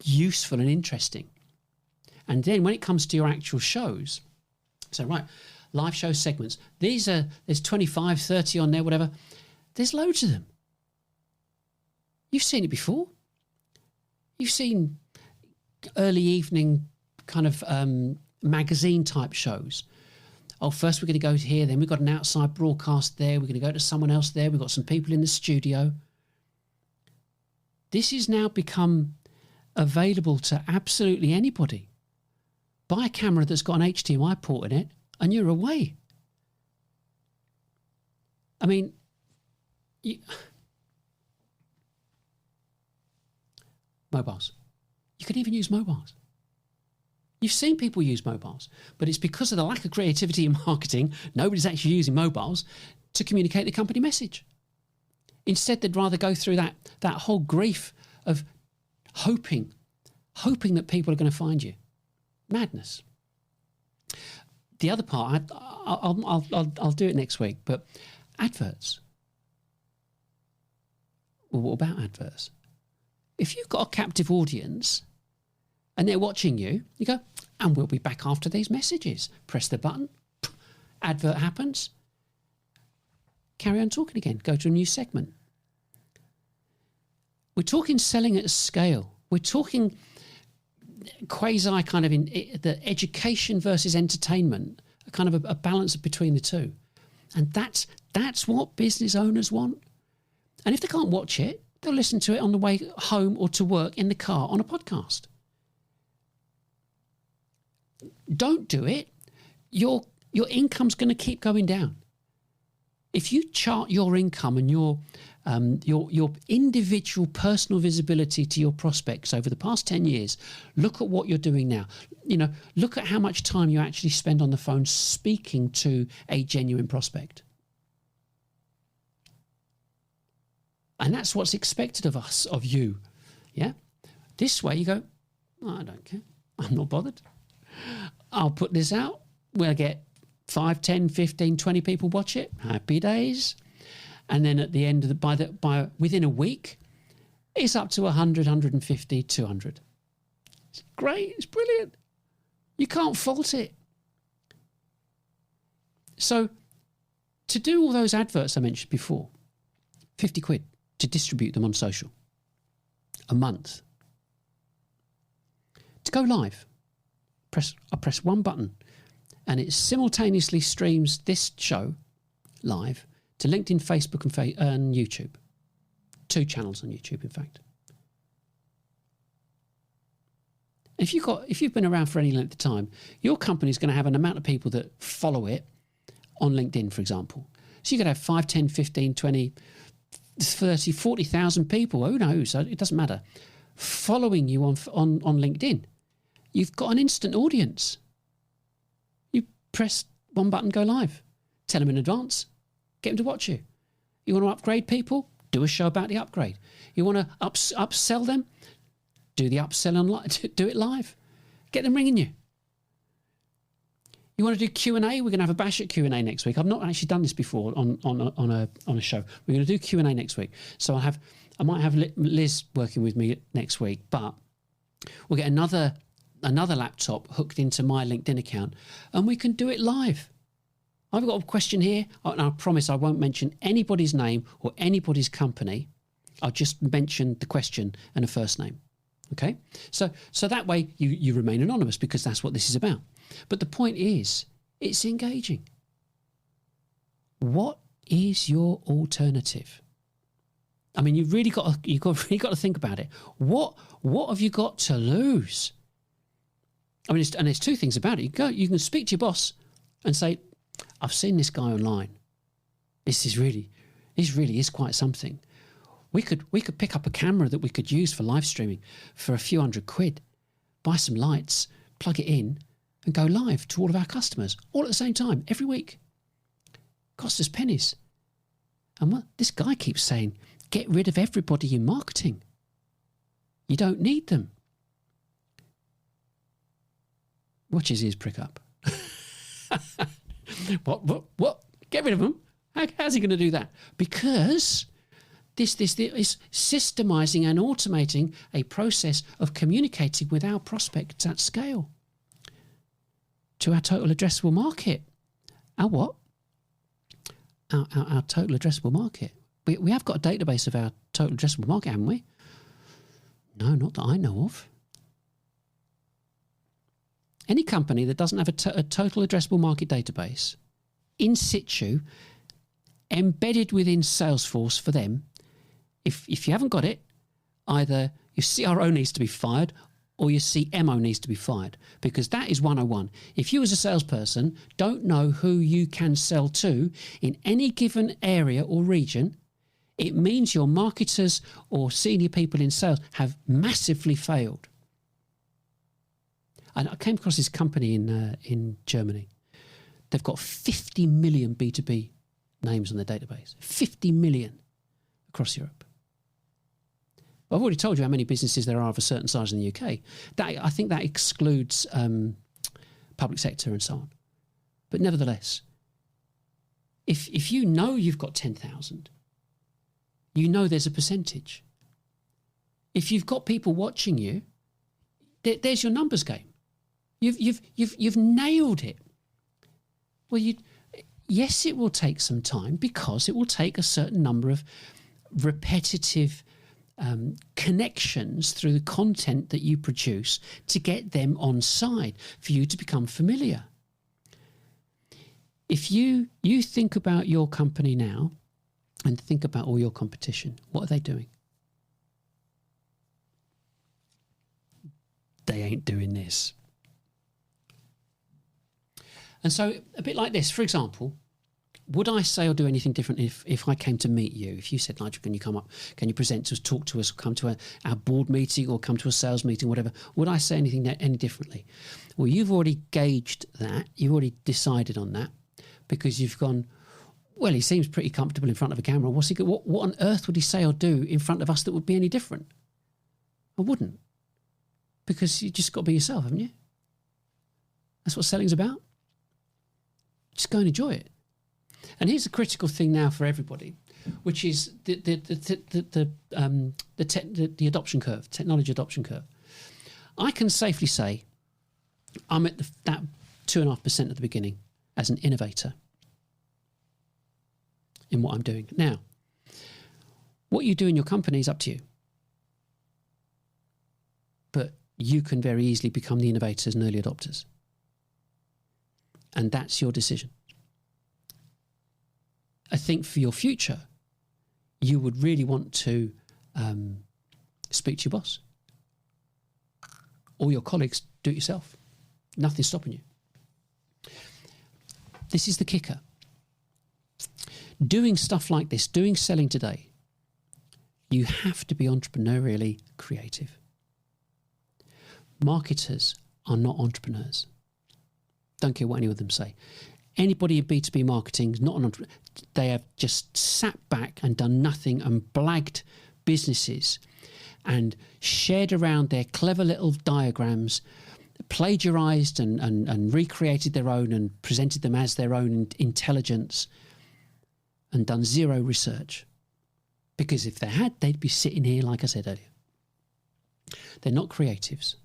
useful and interesting. And then when it comes to your actual shows, so right, live show segments, there's 25, 30 on there, whatever. There's loads of them. You've seen it before. You've seen early evening kind of magazine type shows. Oh, first we're going to go here, then we've got an outside broadcast there, we're going to go to someone else there, we've got some people in the studio. This has now become available to absolutely anybody. Buy a camera that's got an HDMI port in it, and you're away. I mean, mobiles. You could even use mobiles. You've seen people use mobiles, but it's because of the lack of creativity in marketing, nobody's actually using mobiles to communicate the company message. Instead, they'd rather go through that whole grief of hoping that people are going to find you. Madness. The other part, I'll do it next week, but adverts. Well, what about adverts? If you've got a captive audience and they're watching you, you go, and we'll be back after these messages. Press the button, advert happens, carry on talking again, go to a new segment. We're talking selling at scale. We're talking quasi kind of in the education versus entertainment, a kind of a balance between the two. And that's what business owners want. And if they can't watch it, they'll listen to it on the way home or to work in the car on a podcast. Don't do it. Your income's going to keep going down. If you chart your income and your individual personal visibility to your prospects over the past 10 years, look at what you're doing now. Look at how much time you actually spend on the phone speaking to a genuine prospect. And that's what's expected of us, of you. Yeah? This way you go, oh, I don't care. I'm not bothered. I'll put this out. We'll get 5, 10, 15, 20 people watch it. Happy days. And then at the end of within a week, It's up to 100, 150, 200. It's great. It's brilliant. You can't fault it. So to do all those adverts I mentioned before, 50 quid to distribute them on social a month. To go live, I press one button and it simultaneously streams this show live to LinkedIn, Facebook and YouTube. 2 channels on YouTube, in fact. If you've been around for any length of time, your company's going to have an amount of people that follow it on LinkedIn, for example. So you could have 5, 10, 15, 20, 30, 40,000 people, who knows, it doesn't matter, following you on LinkedIn. You've got an instant audience. You press one button, go live. Tell them in advance, get them to watch you. You want to upgrade people? Do a show about the upgrade. You want to upsell them? Do the upsell online. Do it live. Get them ringing you. You want to do Q&A? We're going to have a bash at Q&A next week. I've not actually done this before on a show. We're going to do Q&A next week. So I might have Liz working with me next week, but we'll get another laptop hooked into my LinkedIn account and we can do it live. I've got a question here, and I promise I won't mention anybody's name or anybody's company. I'll just mention the question and a first name. Okay? So that way you remain anonymous because that's what this is about. But the point is, it's engaging. What is your alternative? I mean, you've really got to think about it. What have you got to lose? I mean, there's 2 things about it. You can speak to your boss and say, I've seen this guy online. This really is quite something. We could pick up a camera that we could use for live streaming for a few £100, buy some lights, plug it in, and go live to all of our customers all at the same time every week. Cost us pennies. And what this guy keeps saying, get rid of everybody in marketing. You don't need them. Watch his ears prick up. What? Get rid of them? How's he going to do that? Because this is systemizing and automating a process of communicating with our prospects at scale to our total addressable market. Our what? Our total addressable market. We have got a database of our total addressable market, haven't we? No, not that I know of. Any company that doesn't have a total addressable market database in situ, embedded within Salesforce for them, if you haven't got it, either your CRO needs to be fired or your CMO needs to be fired, because that is 101. If you as a salesperson don't know who you can sell to in any given area or region, it means your marketers or senior people in sales have massively failed. And I came across this company in Germany. They've got 50 million B2B names on their database. 50 million across Europe. I've already told you how many businesses there are of a certain size in the UK. I think that excludes public sector and so on. But nevertheless, if you know you've got 10,000, you know there's a percentage. If you've got people watching you, there's your numbers game. You've nailed it. Well, yes, it will take some time because it will take a certain number of repetitive connections through the content that you produce to get them on side for you to become familiar. If you think about your company now and think about all your competition, what are they doing? They ain't doing this. And so a bit like this, for example, would I say or do anything different if I came to meet you? If you said, Nigel, can you come up? Can you present to us, talk to us, come to our board meeting or come to a sales meeting, whatever? Would I say anything any differently? Well, you've already gauged that. You've already decided on that because you've gone, well, he seems pretty comfortable in front of a camera. What on earth would he say or do in front of us that would be any different? I wouldn't. Because you just got to be yourself, haven't you? That's what selling's about. Just go and enjoy it. And here's the critical thing now for everybody. which is the adoption curve, technology adoption curve. I can safely say I'm at that 2.5% at the beginning as an innovator in what I'm doing. Now, what you do in your company is up to you. But you can very easily become the innovators and early adopters. And that's your decision. I think for your future, you would really want to speak to your boss. Or your colleagues, do it yourself. Nothing's stopping you. This is the kicker. Doing stuff like this, doing selling today, you have to be entrepreneurially creative. Marketers are not entrepreneurs. Don't care what any of them say. Anybody in B2B marketing is not an entrepreneur. They have just sat back and done nothing and blagged businesses and shared around their clever little diagrams, plagiarized and recreated their own and presented them as their own intelligence and done zero research. Because if they had, they'd be sitting here, like I said earlier. They're not creatives.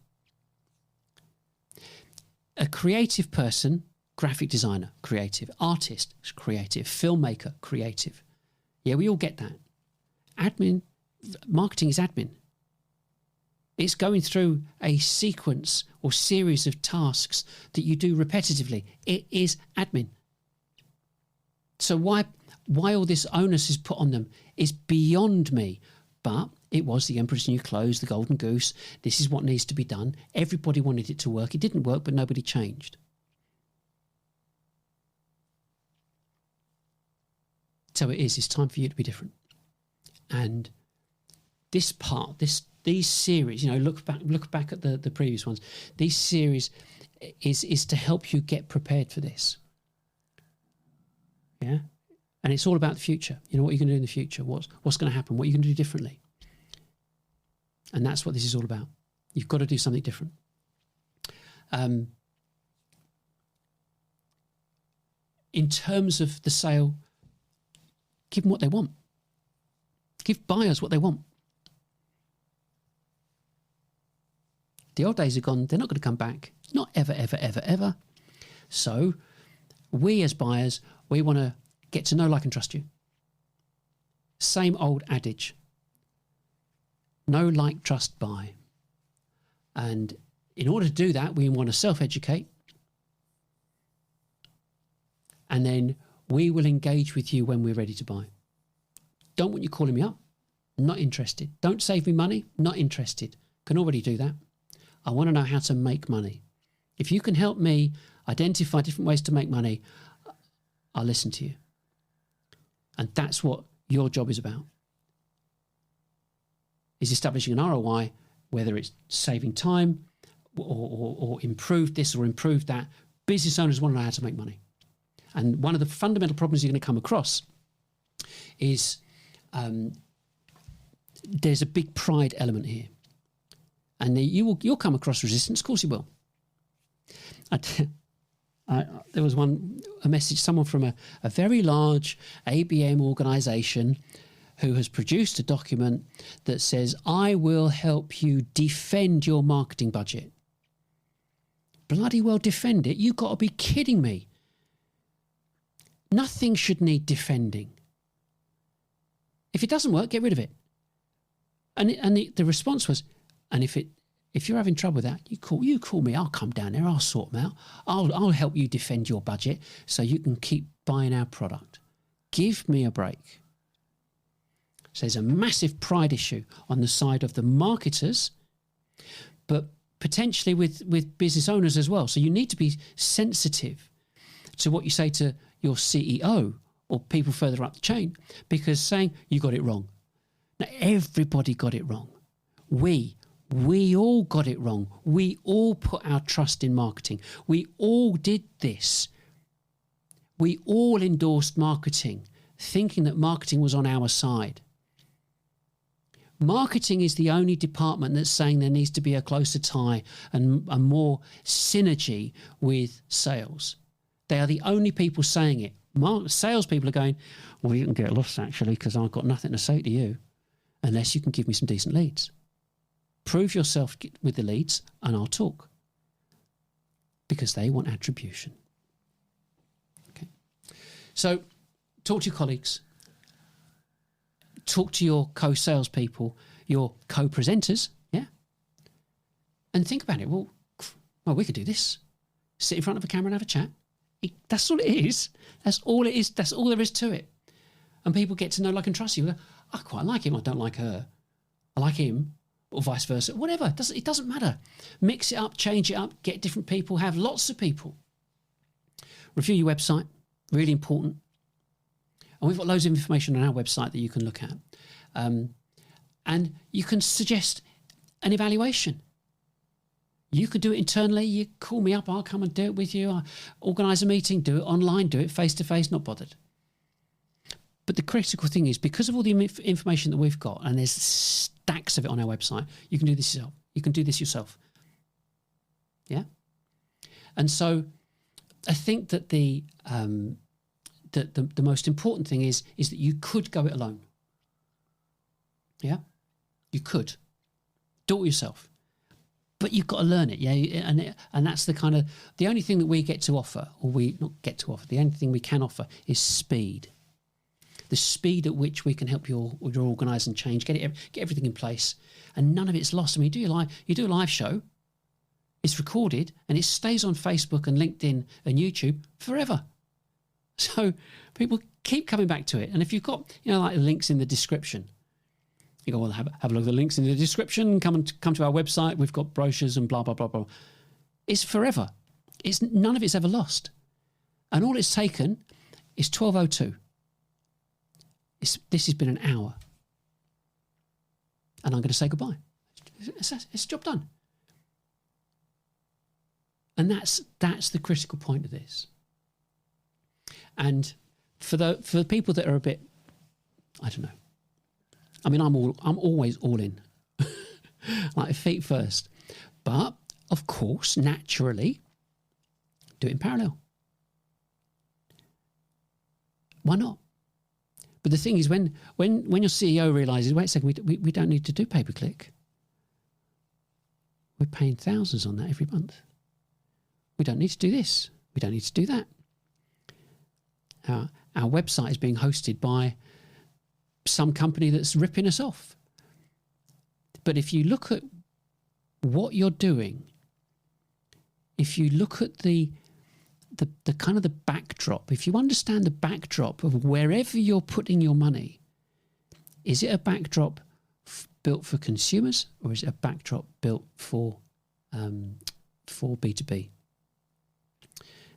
A creative person, graphic designer, creative, artist, creative, filmmaker, creative. Yeah, we all get that. Admin, marketing is admin. It's going through a sequence or series of tasks that you do repetitively. It is admin. So why all this onus is put on them is beyond me. But it was the Emperor's New Clothes, the Golden Goose. This is what needs to be done. Everybody wanted it to work. It didn't work, but nobody changed. So it is. It's time for you to be different. And this part, these series, look back at the previous ones. These series is to help you get prepared for this. Yeah. And it's all about the future. What are you going to do in the future? What's going to happen? What are you going to do differently? And that's what this is all about. You've got to do something different. In terms of the sale, give them what they want. Give buyers what they want. The old days are gone. They're not going to come back. Not ever, ever, ever, ever. So we as buyers, we want to get to know, like, and trust you. Same old adage. Know, like, trust, buy. And in order to do that, we want to self-educate. And then we will engage with you when we're ready to buy. Don't want you calling me up. Not interested. Don't save me money. Not interested. Can already do that. I want to know how to make money. If you can help me identify different ways to make money, I'll listen to you. And that's what your job is about. Is establishing an ROI, whether it's saving time or improve this or improve that. Business owners want to know how to make money. And one of the fundamental problems you're going to come across is there's a big pride element here. And you'll come across resistance. Of course you will. There was a message, someone from a very large ABM organisation who has produced a document that says, I will help you defend your marketing budget. Bloody well defend it. You've got to be kidding me. Nothing should need defending. If it doesn't work, get rid of it. And the response was, and if you're having trouble with that, you call me. I'll come down there. I'll sort them out. I'll help you defend your budget so you can keep buying our product. Give me a break. So there's a massive pride issue on the side of the marketers, but potentially with business owners as well. So you need to be sensitive to what you say to your CEO or people further up the chain, because saying you got it wrong. Now, everybody got it wrong. We all got it wrong. We all put our trust in marketing. We all did this. We all endorsed marketing, thinking that marketing was on our side. Marketing is the only department that's saying there needs to be a closer tie and a more synergy with sales. They are the only people saying it. Salespeople are going, well, you can get lost actually because I've got nothing to say to you unless you can give me some decent leads. Prove yourself with the leads and I'll talk. Because they want attribution. Okay. So talk to your colleagues. Talk to your co-salespeople, your co-presenters, yeah? And think about it. Well, we could do this. Sit in front of a camera and have a chat. That's all it is. That's all it is. That's all there is to it. And people get to know, like, and trust you. I quite like him. I don't like her. I like him, or vice versa. Whatever. It doesn't matter. Mix it up, change it up, get different people, have lots of people. Review your website. Really important. And we've got loads of information on our website that you can look at. And you can suggest an evaluation. You could do it internally. You call me up. I'll come and do it with you. I'll organise a meeting. Do it online. Do it face-to-face. Not bothered. But the critical thing is, because of all the information that we've got, and there's stacks of it on our website, you can do this yourself. You can do this yourself. Yeah? And so I think that the most important thing is that you could go it alone. Yeah? You could. Do it yourself. But you've got to learn it, yeah, and that's the only thing that we get to offer, the only thing we can offer is speed. The speed at which we can help you organise and change, get everything in place, and none of it's lost. I mean, you do a live show, it's recorded, and it stays on Facebook and LinkedIn and YouTube forever. So people keep coming back to it, and if you've got like links in the description. You go, well, have a look at the links in the description. Come to our website. We've got brochures and blah, blah, blah, blah. It's forever. None of it's ever lost. And all it's taken is 12:02. This has been an hour. And I'm going to say goodbye. It's job done. And that's the critical point of this. And for the people that are a bit, I don't know. I mean, I'm always all in, like feet first. But of course, naturally, do it in parallel. Why not? But the thing is, when your CEO realises, wait a second, we don't need to do pay-per-click. We're paying thousands on that every month. We don't need to do this. We don't need to do that. Our website is being hosted by some company that's ripping us off. But if you look at what you're doing, if you look at the kind of the backdrop, if you understand the backdrop of wherever you're putting your money, is it a backdrop built for consumers or is it a backdrop built for B2B?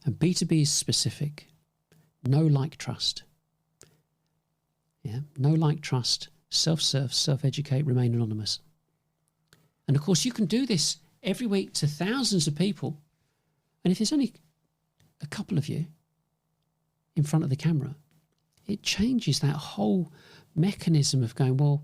And B2B is specific. No like trust. Yeah, no like trust, self-serve, self-educate, remain anonymous. And of course, you can do this every week to thousands of people. And if there's only a couple of you in front of the camera, it changes that whole mechanism of going, well,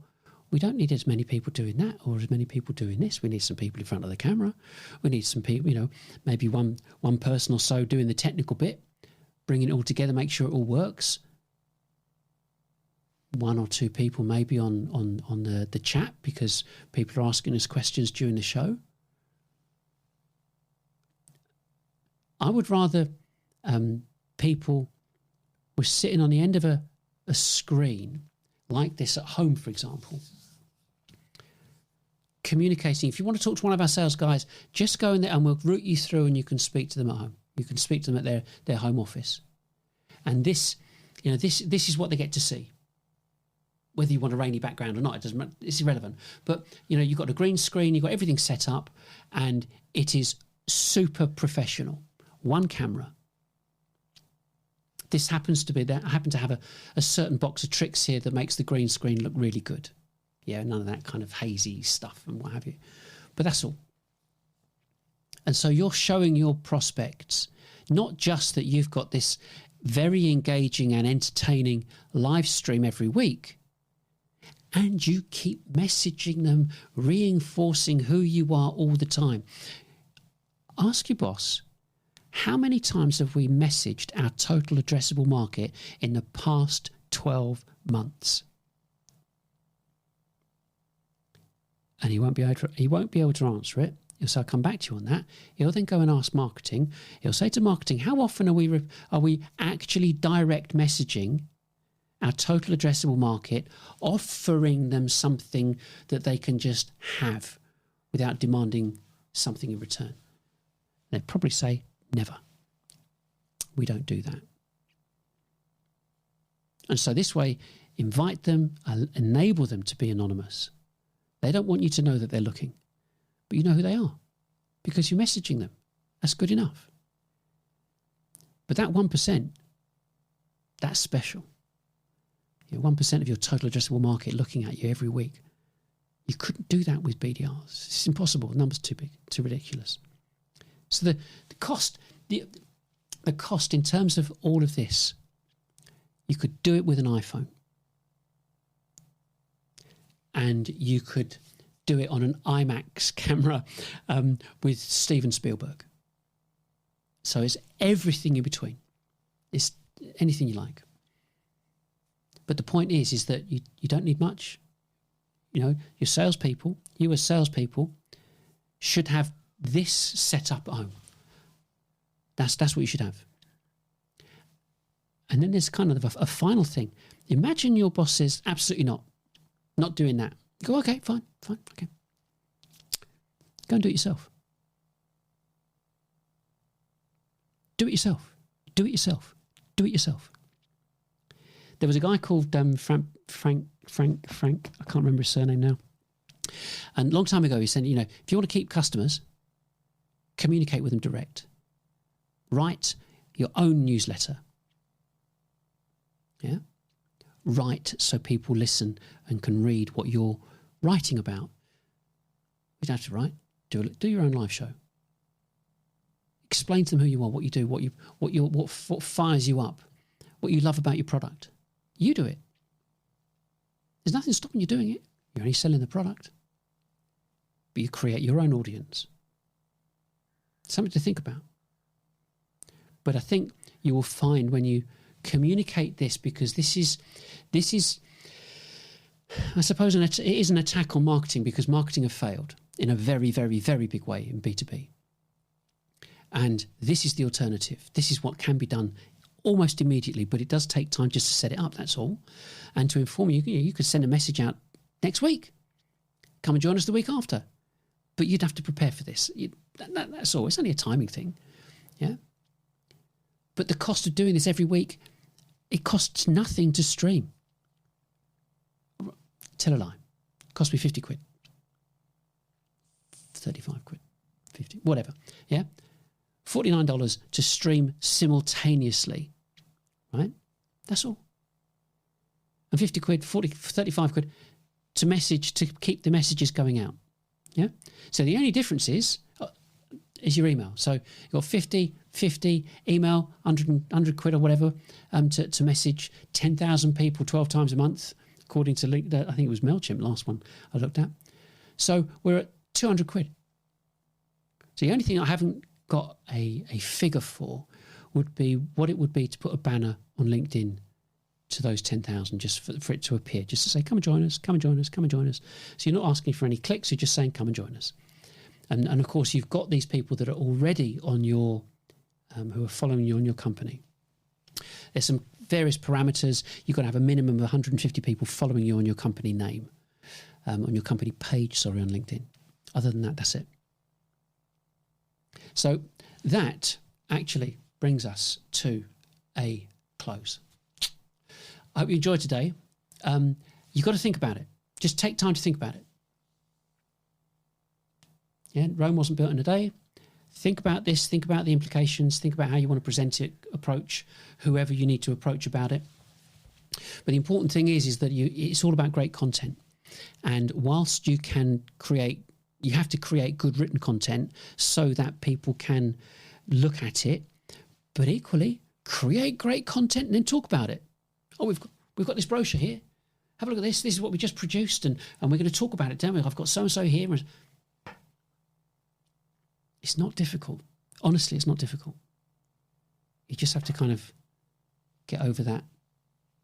we don't need as many people doing that or as many people doing this. We need some people in front of the camera. We need some people, maybe one person or so doing the technical bit, bringing it all together, make sure it all works. One or two people maybe on the chat because people are asking us questions during the show. I would rather people were sitting on the end of a screen like this at home, for example, communicating. If you want to talk to one of our sales guys, just go in there and we'll route you through and you can speak to them at home. You can speak to them at their home office. And this is what they get to see. Whether you want a rainy background or not, it doesn't matter. It's irrelevant. But, you've got a green screen, you've got everything set up, and it is super professional. One camera. This happens to be there. I happen to have a certain box of tricks here that makes the green screen look really good. Yeah, none of that kind of hazy stuff and what have you. But that's all. And so you're showing your prospects, not just that you've got this very engaging and entertaining live stream every week, and you keep messaging them, reinforcing who you are all the time. Ask your boss, How many times have we messaged our total addressable market in the past 12 months? And he won't be able to answer it. He'll say, I'll come back to you on that. He'll then go and ask marketing. He'll say to marketing, how often are we actually direct messaging our total addressable market, offering them something that they can just have without demanding something in return? They'd probably say, never. We don't do that. And so this way, invite them, enable them to be anonymous. They don't want you to know that they're looking, but you know who they are because you're messaging them. That's good enough. But that 1%, that's special. 1% of your total addressable market looking at you every week. You couldn't do that with BDRs. It's impossible. The number's too big, too ridiculous. So the cost in terms of all of this, you could do it with an iPhone. And you could do it on an IMAX camera with Steven Spielberg. So it's everything in between. It's anything you like. But the point is that you don't need much. Your salespeople, you as salespeople, should have this set up at home. That's what you should have. And then there's kind of a final thing. Imagine your boss says, absolutely not doing that. You go, okay, fine, okay. Go and do it yourself. Do it yourself. Do it yourself. Do it yourself. There was a guy called Frank. I can't remember his surname now. And a long time ago, he said, if you want to keep customers, communicate with them direct. Write your own newsletter. Yeah. Write so people listen and can read what you're writing about. You don't have to write. Do your own live show. Explain to them who you are, what you do, what fires you up, what you love about your product. You do it. There's nothing stopping you doing it. You're only selling the product. But you create your own audience. Something to think about. But I think you will find when you communicate this, because this is I suppose it is an attack on marketing, because marketing have failed in a very, very, very big way in B2B. And this is the alternative. This is what can be done almost immediately, but it does take time just to set it up, that's all. And to inform you, you could send a message out next week. Come and join us the week after. But you'd have to prepare for this. That's all. It's only a timing thing. Yeah. But the cost of doing this every week, it costs nothing to stream. Tell a lie. It cost me 50 quid. 35 quid. 50, whatever. Yeah. $49 to stream simultaneously. Right? That's all. And 50 quid, 35 quid to message, to keep the messages going out. Yeah. So the only difference is your email. So you've got 50, email, 100 quid or whatever, to message 10,000 people 12 times a month, according to I think it was MailChimp, last one I looked at. So we're at 200 quid. So the only thing I haven't got a figure for would be what it would be to put a banner on LinkedIn to those 10,000, just for it to appear, just to say, come and join us, come and join us, come and join us. So you're not asking for any clicks, you're just saying, come and join us. And of course, you've got these people that are already on your, who are following you on your company. There's some various parameters. You've got to have a minimum of 150 people following you on your company name, on your company page, on LinkedIn. Other than that, that's it. So that actually brings us to a close. I hope you enjoyed today. You've got to think about it. Just take time to think about it. Yeah, Rome wasn't built in a day. Think about this. Think about the implications. Think about how you want to present it, approach whoever you need to approach about it. But the important thing is that it's all about great content. And whilst you can create, you have to create good written content so that people can look at it. But equally, create great content and then talk about it. Oh, we've got this brochure here. Have a look at this. This is what we just produced, and we're going to talk about it, don't we? I've got so-and-so here. It's not difficult. Honestly, it's not difficult. You just have to kind of get over that.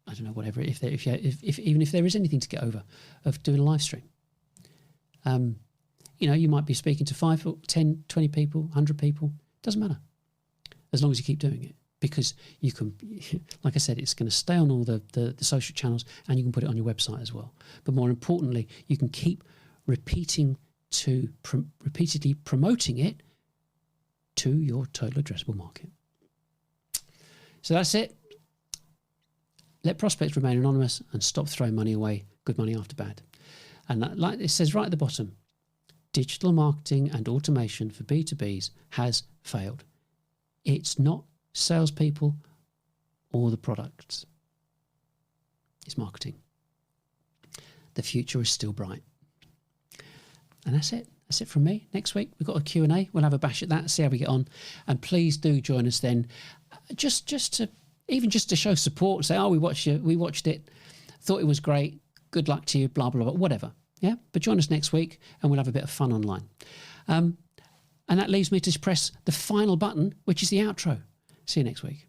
I don't know, whatever. If even if there is anything to get over of doing a live stream, you might be speaking to 5, 10, 20 people, 100 people. Doesn't matter, as long as you keep doing it, because you can. Like I said, it's going to stay on all the social channels, and you can put it on your website as well. But more importantly, you can keep repeatedly promoting it to your total addressable market. So that's it. Let prospects remain anonymous and stop throwing money away, good money after bad. And that, like it says right at the bottom, digital marketing and automation for B2Bs has failed. It's not salespeople or the products. It's marketing. The future is still bright. And that's it. That's it from me. Next week, we've got a Q&A. We'll have a bash at that, see how we get on. And please do join us then, just to show support, say, oh, we watched it, thought it was great, good luck to you, blah, blah, blah, whatever. Yeah? But join us next week, and we'll have a bit of fun online. And that leaves me to press the final button, which is the outro. See you next week.